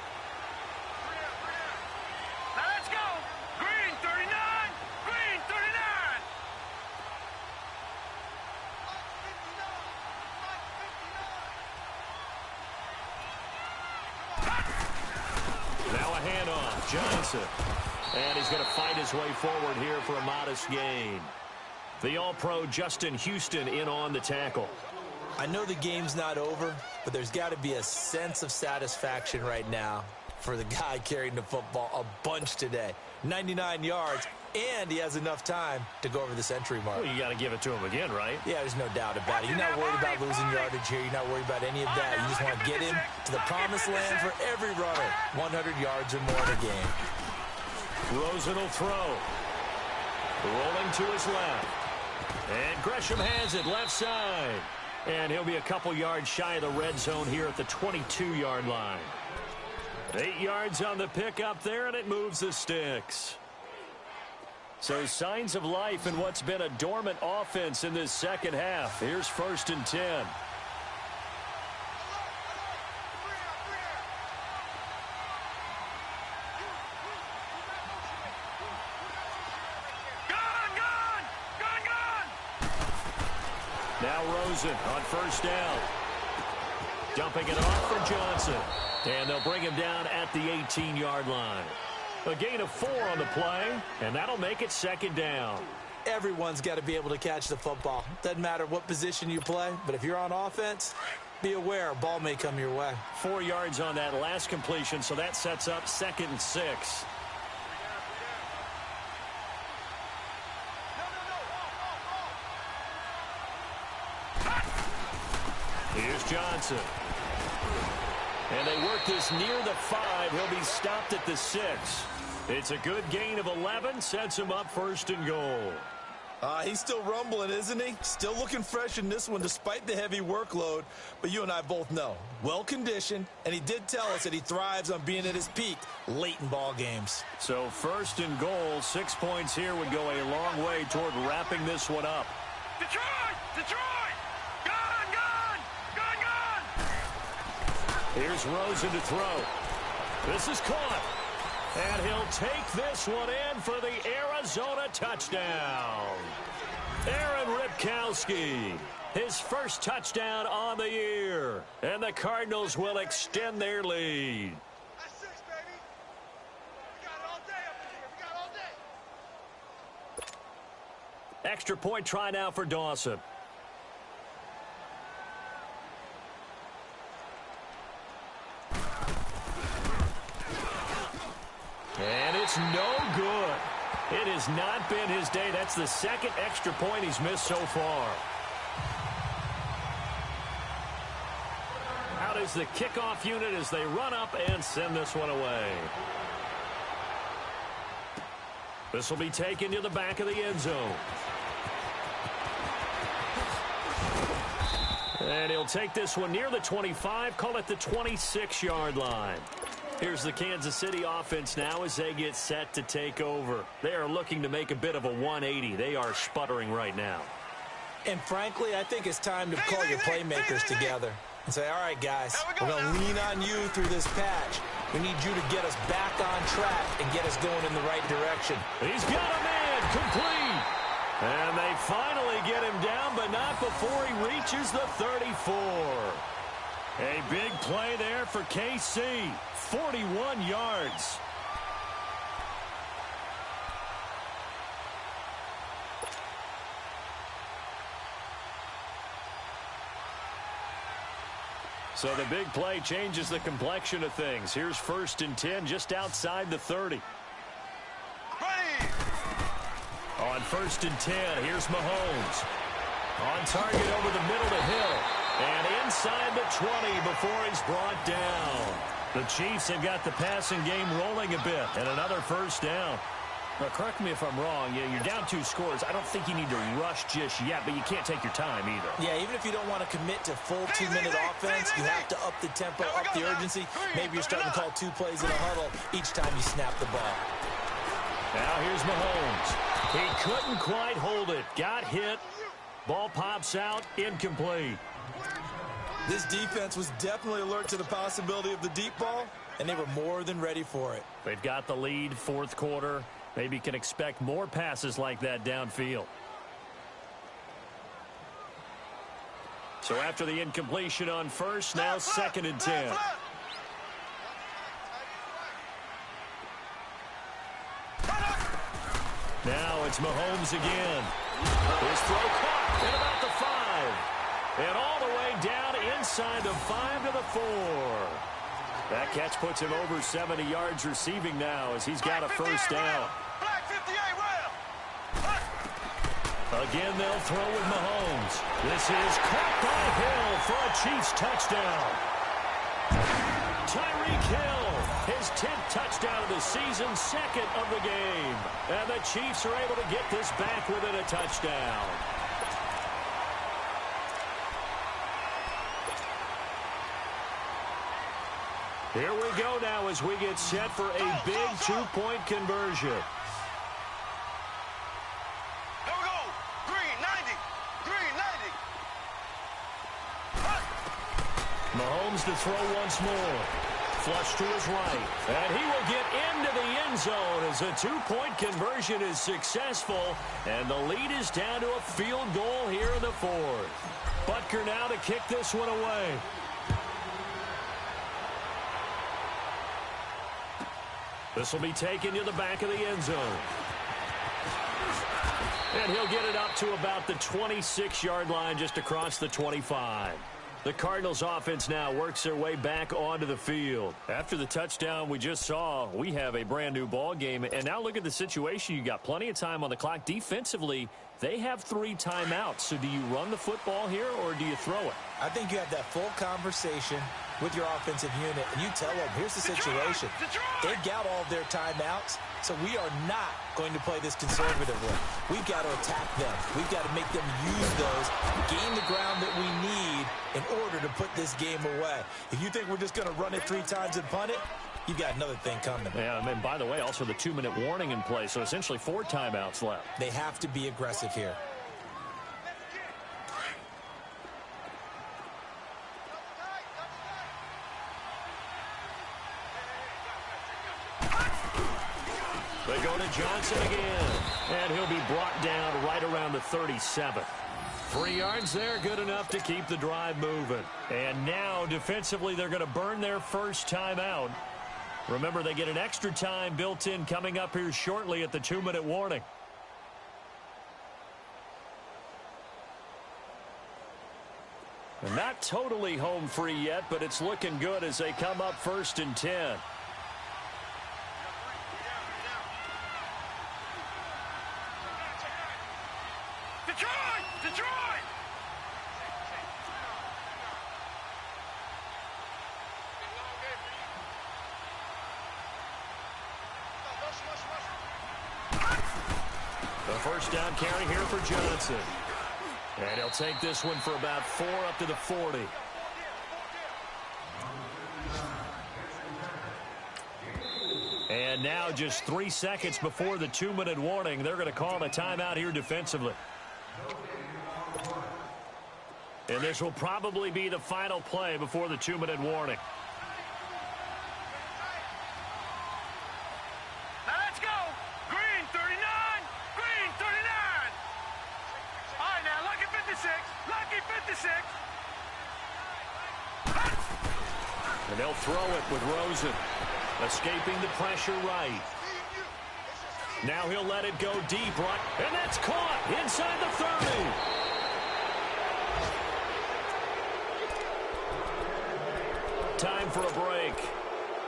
let's go. Green 39. Green 39. Now a handoff. Johnson. And he's going to fight his way forward here for a modest gain. The All-Pro Justin Houston in on the tackle. I know the game's not over, but there's got to be a sense of satisfaction right now for the guy carrying the football a bunch today. 99 yards, and he has enough time to go over the century mark. Well, you got to give it to him again, right? Yeah, there's no doubt about it. You're not worried about losing yardage here. You're not worried about any of that. You just want to get him to the promised land for every runner. 100 yards or more in a game. Rosen will throw. Rolling to his left. And Gresham has it left side. And he'll be a couple yards shy of the red zone here at the 22-yard line. 8 yards on the pickup there, and it moves the sticks. So signs of life in what's been a dormant offense in this second half. Here's 1st and 10. Now Rosen on 1st down. Dumping it off for Johnson. And they'll bring him down at the 18-yard line. A gain of 4 on the play, and that'll make it 2nd down. Everyone's got to be able to catch the football. Doesn't matter what position you play, but if you're on offense, be aware a ball may come your way. 4 yards on that last completion, so that sets up 2nd and 6. Here's Johnson. And they work this near the 5. He'll be stopped at the 6. It's a good gain of 11. Sets him up 1st and goal. He's still rumbling, isn't he? Still looking fresh in this one despite the heavy workload. But you and I both know, well-conditioned, and he did tell us that he thrives on being at his peak late in ball games. So 1st and goal, 6 points here would go a long way toward wrapping this one up. Detroit! Detroit! Gone! Gone! Gone! Gone! Here's Rosen to throw. This is caught. And he'll take this one in for the Arizona touchdown. Aaron Ripkowski, his first touchdown on the year. And the Cardinals will extend their lead. That's 6, baby. We got it all day up in here. We got it all day. Extra point try now for Dawson. And it's no good. It has not been his day. That's the 2nd extra point he's missed so far. Out is the kickoff unit as they run up and send this one away. This will be taken to the back of the end zone. And he'll take this one near the 25, call it the 26-yard line. Here's the Kansas City offense now as they get set to take over. They are looking to make a bit of a 180. They are sputtering right now. And frankly, I think it's time to call your playmakers together and say, all right, guys, we're going to lean on you through this patch. We need you to get us back on track and get us going in the right direction. He's got a man complete. And they finally get him down, but not before he reaches the 34. A big play there for KC, 41 yards. So the big play changes the complexion of things. Here's 1st and 10 just outside the 30. Ready. On 1st and 10, here's Mahomes. On target over the middle to Hill. And inside the 20 before he's brought down. The Chiefs have got the passing game rolling a bit. And another 1st down. Now, correct me if I'm wrong. You're down 2 scores. I don't think you need to rush just yet, but you can't take your time either. Yeah, even if you don't want to commit to full 2-minute offense, you have to up the tempo, up the urgency. Maybe you're starting to call 2 plays in a huddle each time you snap the ball. Now here's Mahomes. He couldn't quite hold it. Got hit. Ball pops out. Incomplete. This defense was definitely alert to the possibility of the deep ball, and they were more than ready for it. They've got the lead, 4th quarter. Maybe can expect more passes like that downfield. So after the incompletion on 1st, now 2nd and 10. Now it's Mahomes again. His throw caught at about the 5. And all the way down inside the 5 to the 4. That catch puts him over 70 yards receiving now as he's got a 1st down. Again, they'll throw with Mahomes. This is caught by Hill for a Chiefs touchdown. Tyreek Hill, his 10th touchdown of the season, 2nd of the game. And the Chiefs are able to get this back within a touchdown. Here we go now as we get set for a big 2-point conversion. Here we go. Green, 90. Green, 90. Mahomes to throw once more. Flush to his right. And he will get into the end zone as a 2-point conversion is successful. And the lead is down to a field goal here in the 4th. Butker now to kick this one away. This will be taken to the back of the end zone. And he'll get it up to about the 26-yard line just across the 25. The Cardinals offense now works their way back onto the field. After the touchdown we just saw, we have a brand new ball game. And now look at the situation. You got plenty of time on the clock. Defensively, they have 3 timeouts. So do you run the football here or do you throw it? I think you have that full conversation with your offensive unit, and you tell them, here's the situation. They've got all of their timeouts, so we are not going to play this conservatively. We've got to attack them. We've got to make them use those, gain the ground that we need in order to put this game away. If you think we're just going to run it 3 times and punt it, you've got another thing coming. Yeah, and by the way, also the 2-minute warning in play, so essentially 4 timeouts left. They have to be aggressive here. They go to Johnson again, and he'll be brought down right around the 37. 3 yards there, good enough to keep the drive moving. And now, defensively, they're going to burn their first timeout. Remember, they get an extra time built in coming up here shortly at the 2-minute warning. And not totally home free yet, but it's looking good as they come up 1st and 10. First down carry here for Johnson. And he'll take this one for about 4 up to the 40. And now just 3 seconds before the 2-minute warning, they're going to call a timeout here defensively. And this will probably be the final play before the 2-minute warning. Now let's go. Green 39. Green 39. All right, now lucky 56. Lucky 56. And they'll throw it with Rosen. Escaping the pressure right. Now he'll let it go deep right. And that's caught inside the 30. Time for a break.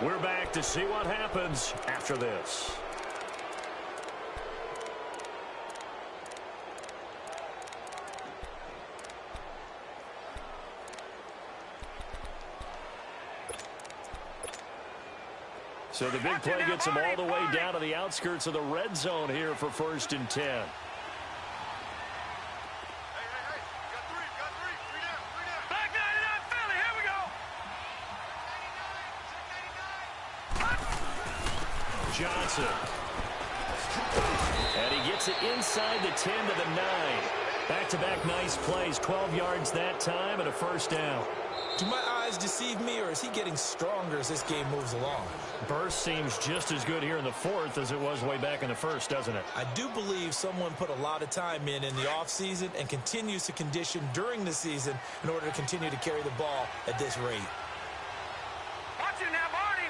We're back to see what happens after this. So the big play gets him all the way down to the outskirts of the red zone here for 1st and 10. Hey, got three down. Black 99 Philly, here we go. Johnson. And he gets it inside the 10 to the 9. Back-to-back nice plays, 12 yards that time and a 1st down. Do my eyes deceive me, or is he getting stronger as this game moves along? Burst seems just as good here in the 4th as it was way back in the 1st, doesn't it? I do believe someone put a lot of time in the offseason and continues to condition during the season in order to continue to carry the ball at this rate. Watch it now, Barney.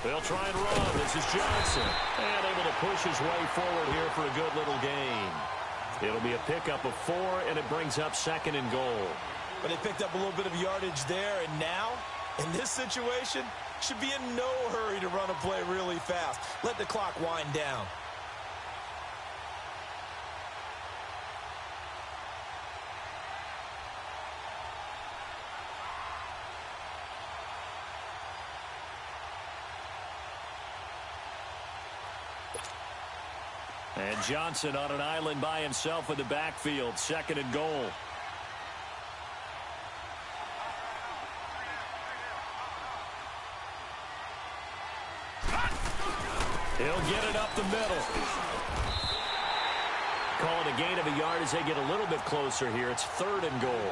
They'll try and run. This is Johnson. And able to push his way forward here for a good little gain. It'll be a pickup of 4, and it brings up 2nd and goal. But they picked up a little bit of yardage there, and now, in this situation, should be in no hurry to run a play really fast. Let the clock wind down. And Johnson on an island by himself in the backfield. 2nd and goal. He'll get it up the middle. Calling a gain of a yard as they get a little bit closer here. It's 3rd and goal.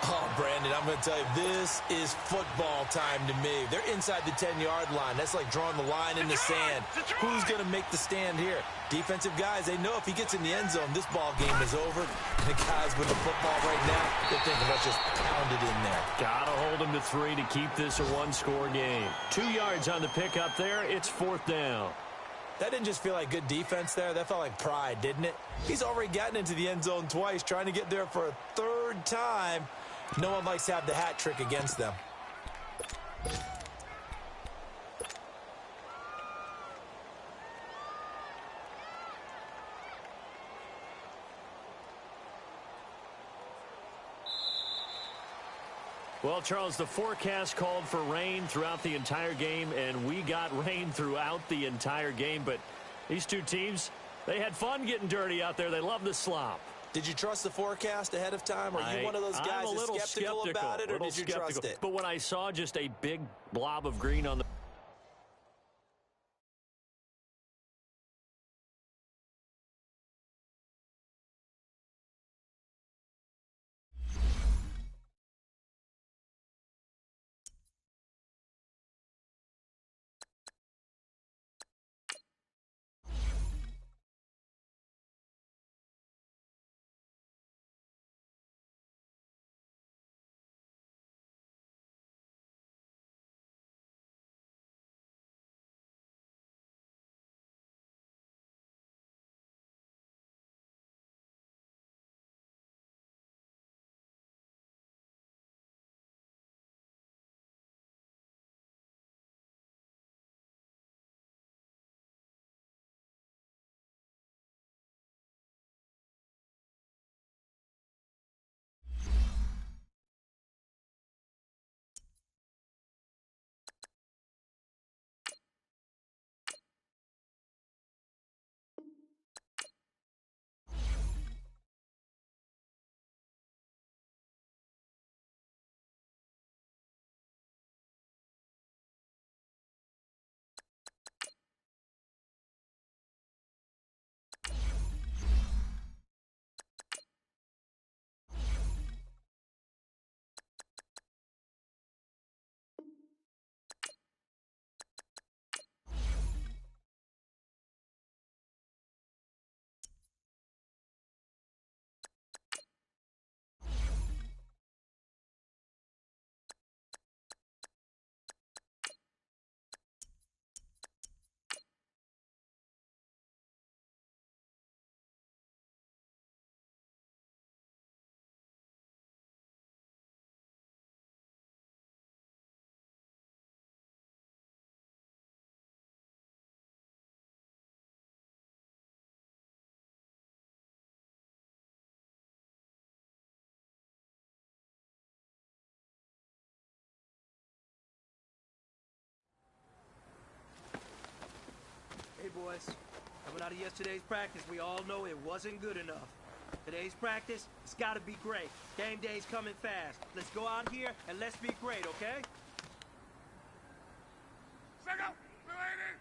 Oh, Brandon, I'm going to tell you, this is football time to me. They're inside the 10-yard line. That's like drawing the line in the sand. Who's going to make the stand here? Defensive guys, they know if he gets in the end zone, this ball game is over. And the guys with the football right now, they're thinking, let's just pound it in there. Got to hold him to 3 to keep this a 1-score game. 2 yards on the pickup there. It's 4th down. That didn't just feel like good defense there. That felt like pride, didn't it? He's already gotten into the end zone twice, trying to get there for a 3rd time. No one likes to have the hat trick against them. Well, Charles, the forecast called for rain throughout the entire game, and we got rain throughout the entire game. But these two teams, they had fun getting dirty out there. They love the slop. Did you trust the forecast ahead of time? Are you one of those guys that's skeptical about it, or did you trust it? But when I saw just a big blob of green on the boys. Coming out of yesterday's practice, we all know it wasn't good enough. Today's practice, it's gotta be great. Game day's coming fast. Let's go out here and let's be great, okay? Second, related.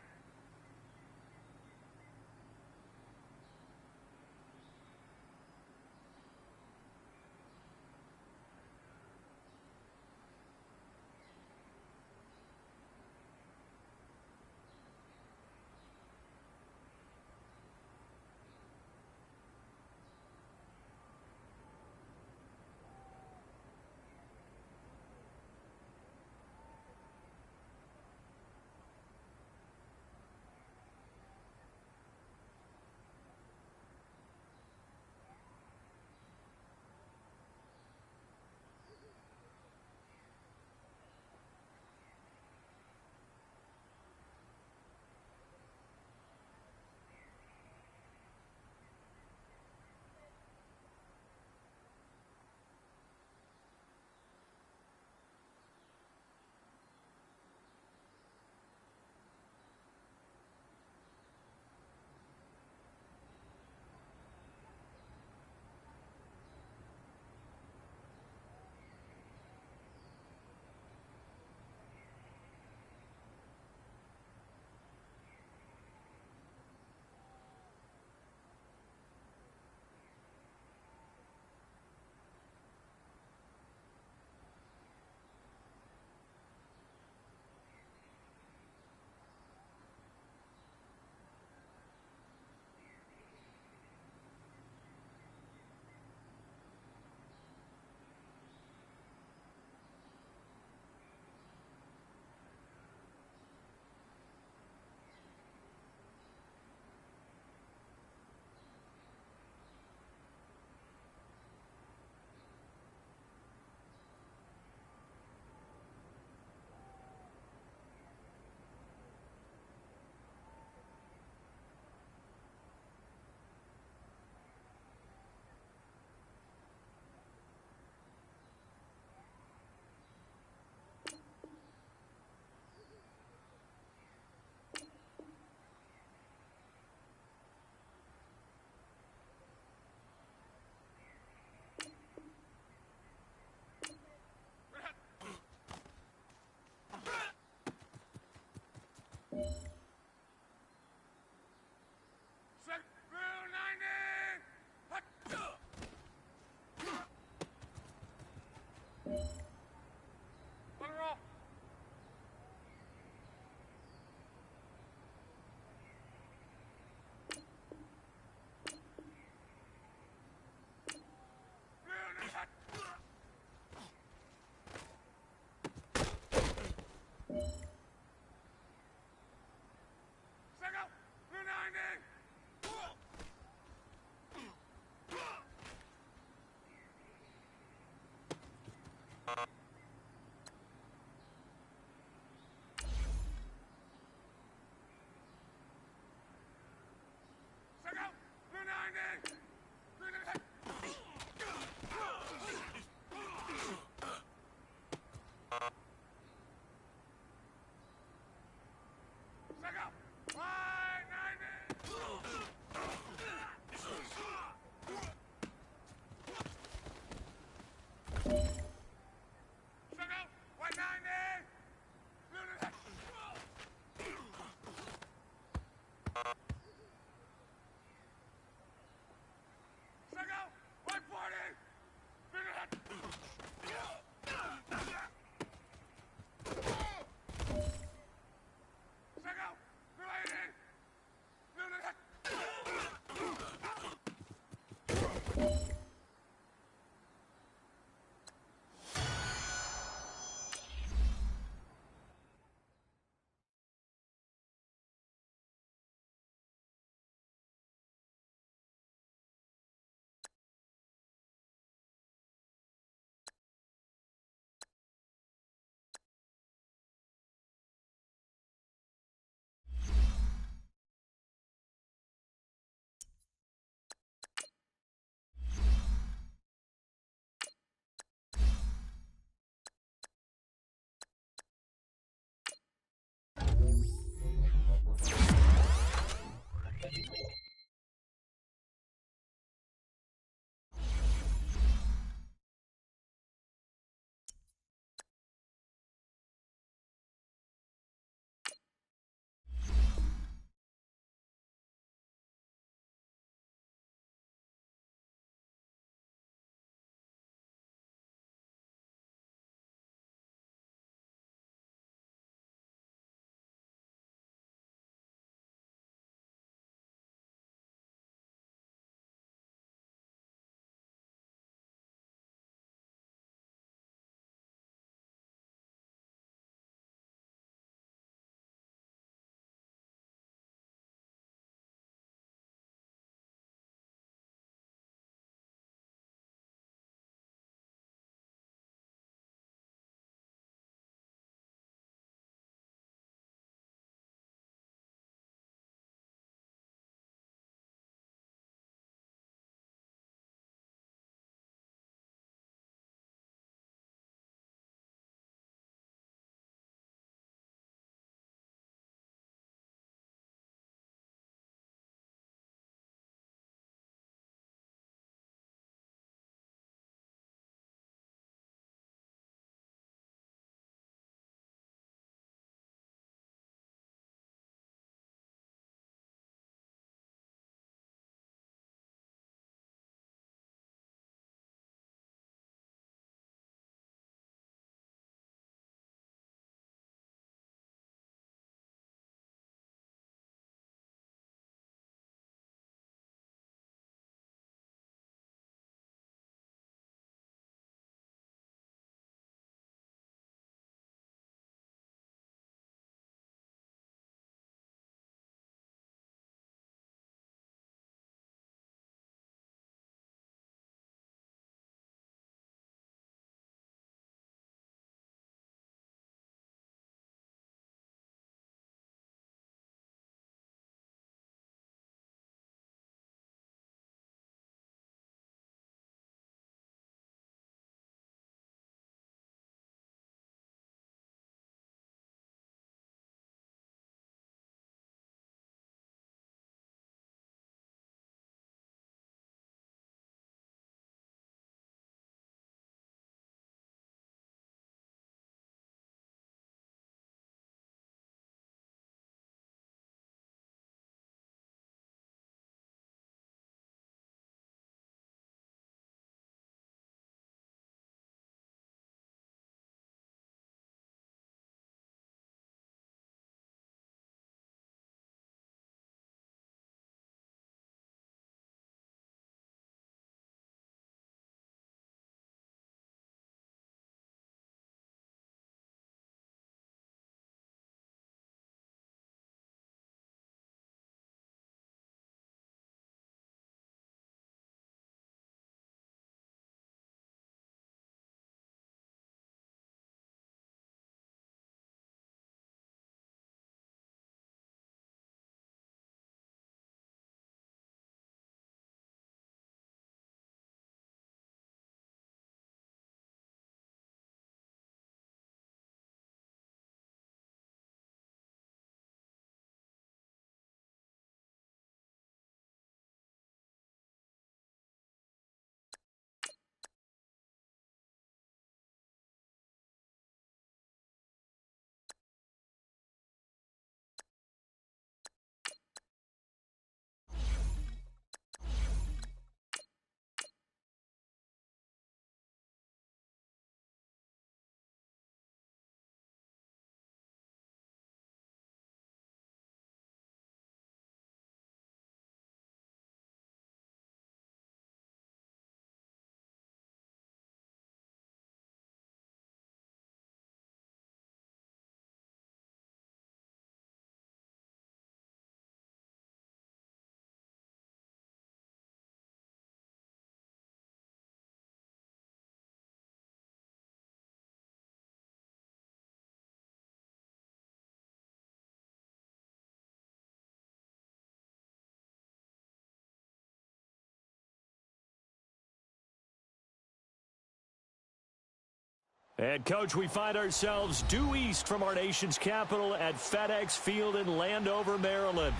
And, Coach, we find ourselves due east from our nation's capital at FedEx Field in Landover, Maryland.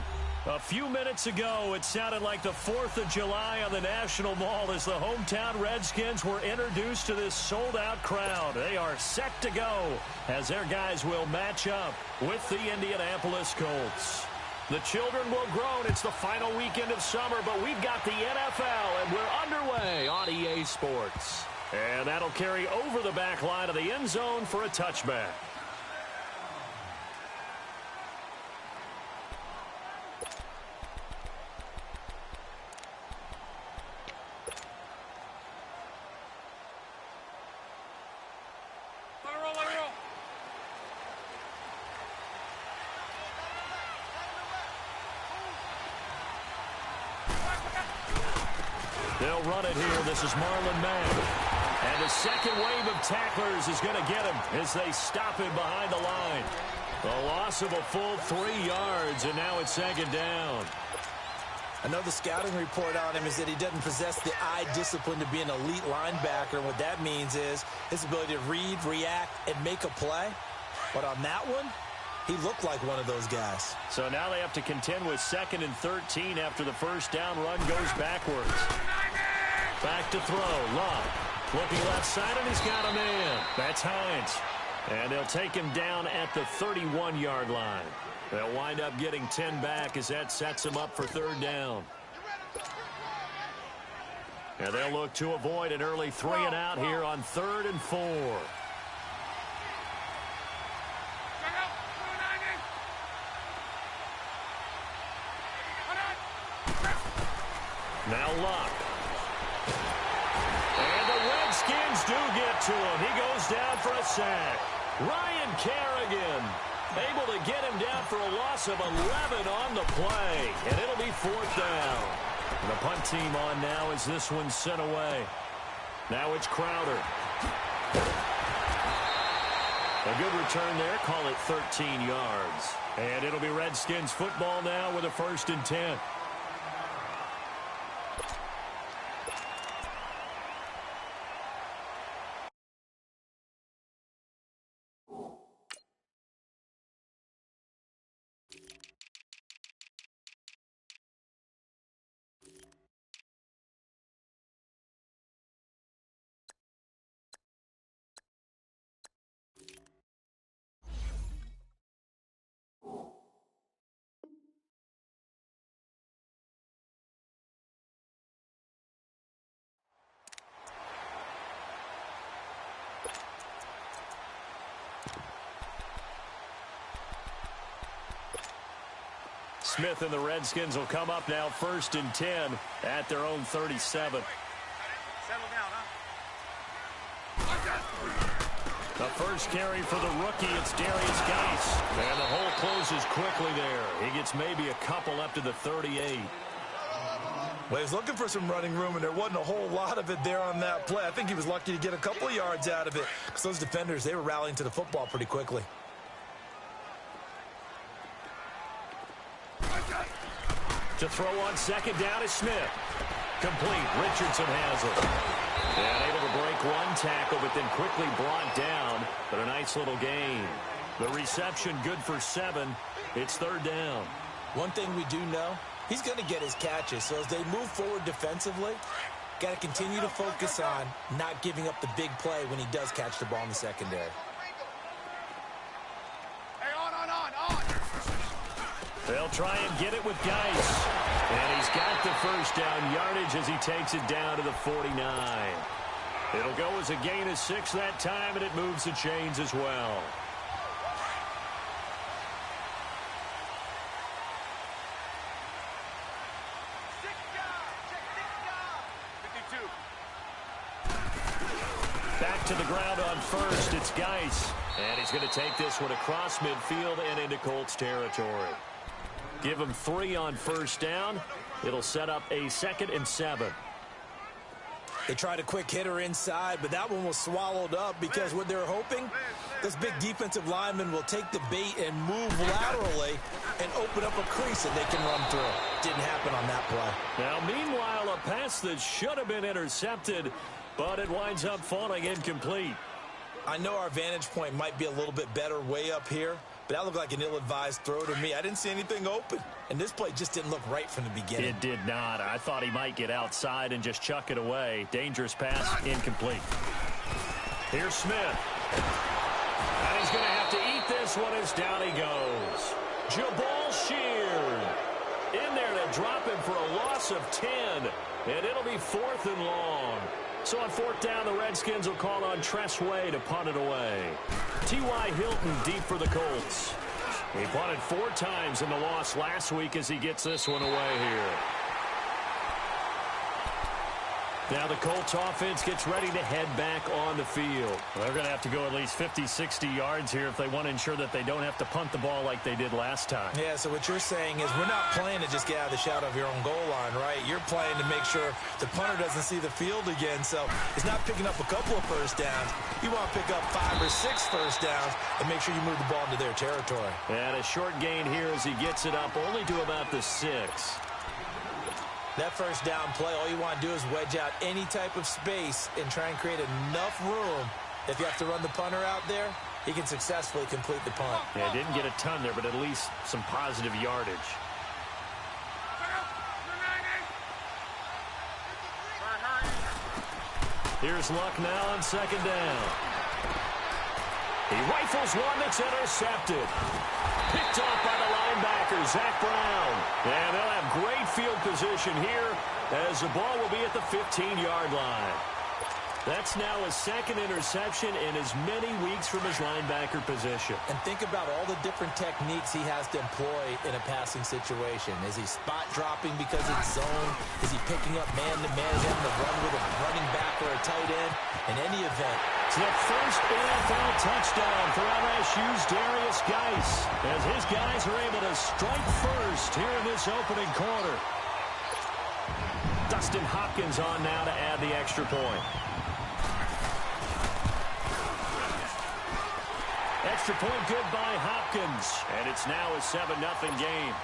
A few minutes ago, it sounded like the 4th of July on the National Mall as the hometown Redskins were introduced to this sold-out crowd. They are set to go as their guys will match up with the Indianapolis Colts. The children will groan. It's the final weekend of summer, but we've got the NFL, and we're underway on EA Sports. And that'll carry over the back line of the end zone for a touchback. They'll run it here. This is Marlon Mack. And the second wave of tacklers is going to get him as they stop him behind the line. A loss of a full 3 yards, and now it's 2nd down. I know the scouting report on him is that he doesn't possess the eye discipline to be an elite linebacker. And what that means is his ability to read, react, and make a play. But on that one, he looked like one of those guys. So now they have to contend with 2nd and 13 after the first down run goes backwards. Back to throw. Love. Looking left side, and he's got a man. That's Hines. And they'll take him down at the 31-yard line. They'll wind up getting 10 back as that sets him up for 3rd down. And they'll look to avoid an early 3-and-out here on 3rd and 4. Now Luck. And the Redskins do get to him. He goes down for a sack. Ryan Kerrigan able to get him down for a loss of 11 on the play. And it'll be 4th down. And the punt team on now as this one's sent away. Now it's Crowder. A good return there. Call it 13 yards. And it'll be Redskins football now with a 1st and 10. Smith and the Redskins will come up now 1st and 10 at their own 37. Settle down, huh? The first carry for the rookie, it's Darius Geis. And the hole closes quickly there. He gets maybe a couple up to the 38. Well, he was looking for some running room, and there wasn't a whole lot of it there on that play. I think he was lucky to get a couple of yards out of it because those defenders, they were rallying to the football pretty quickly. To throw on 2nd down is Smith. Complete. Richardson has it. And able to break one tackle, but then quickly brought down. But a nice little gain. The reception good for 7. It's 3rd down. One thing we do know, he's going to get his catches. So as they move forward defensively, got to continue to focus on not giving up the big play when he does catch the ball in the secondary. They'll try and get it with Geis. And he's got the first down yardage as he takes it down to the 49. It'll go as a gain of 6 that time, and it moves the chains as well. Back to the ground on 1st. It's Geis. And he's going to take this one across midfield and into Colts territory. Give him 3 on 1st down. It'll set up a 2nd and 7. They tried a quick hitter inside, but that one was swallowed up because what they're hoping, those big defensive linemen will take the bait and move laterally and open up a crease that they can run through. Didn't happen on that play. Now, meanwhile, a pass that should have been intercepted, but it winds up falling incomplete. I know our vantage point might be a little bit better way up here, but that looked like an ill-advised throw to me. I didn't see anything open, and this play just didn't look right from the beginning. It did not. I thought he might get outside and just chuck it away. Dangerous pass, incomplete. Here's Smith. And he's going to have to eat this one as down he goes. Jabal Sheard in there to drop him for a loss of 10, and it'll be 4th and long. So on 4th down, the Redskins will call on Tress Way to punt it away. T.Y. Hilton deep for the Colts. He punted 4 times in the loss last week as he gets this one away here. Now the Colts offense gets ready to head back on the field. They're going to have to go at least 50, 60 yards here if they want to ensure that they don't have to punt the ball like they did last time. Yeah, so what you're saying is we're not playing to just get out of the shadow of your own goal line, right? You're playing to make sure the punter doesn't see the field again. So it's not picking up a couple of first downs. You want to pick up 5 or 6 first downs and make sure you move the ball into their territory. And a short gain here as he gets it up only to about the 6. That first down play, all you want to do is wedge out any type of space and try and create enough room. If you have to run the punter out there, he can successfully complete the punt. Yeah, didn't get a ton there, but at least some positive yardage. Here's Luck now on 2nd down. He rifles one that's intercepted. Picked off by the linebacker, Zach Brown. And they'll have great field position here as the ball will be at the 15-yard line. That's now his 2nd interception in as many weeks from his linebacker position. And think about all the different techniques he has to employ in a passing situation. Is he spot dropping because it's zone? Is he picking up man-to-man? Is he having to run with a running back or a tight end? In any event, it's the first NFL touchdown for LSU's Darius Geis, as his guys are able to strike first here in this opening quarter. Dustin Hopkins on now to add the extra point. Extra point good by Hopkins, and it's now a 7-0 game.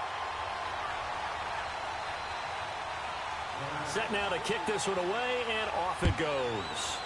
Set now to kick this one away, and off it goes.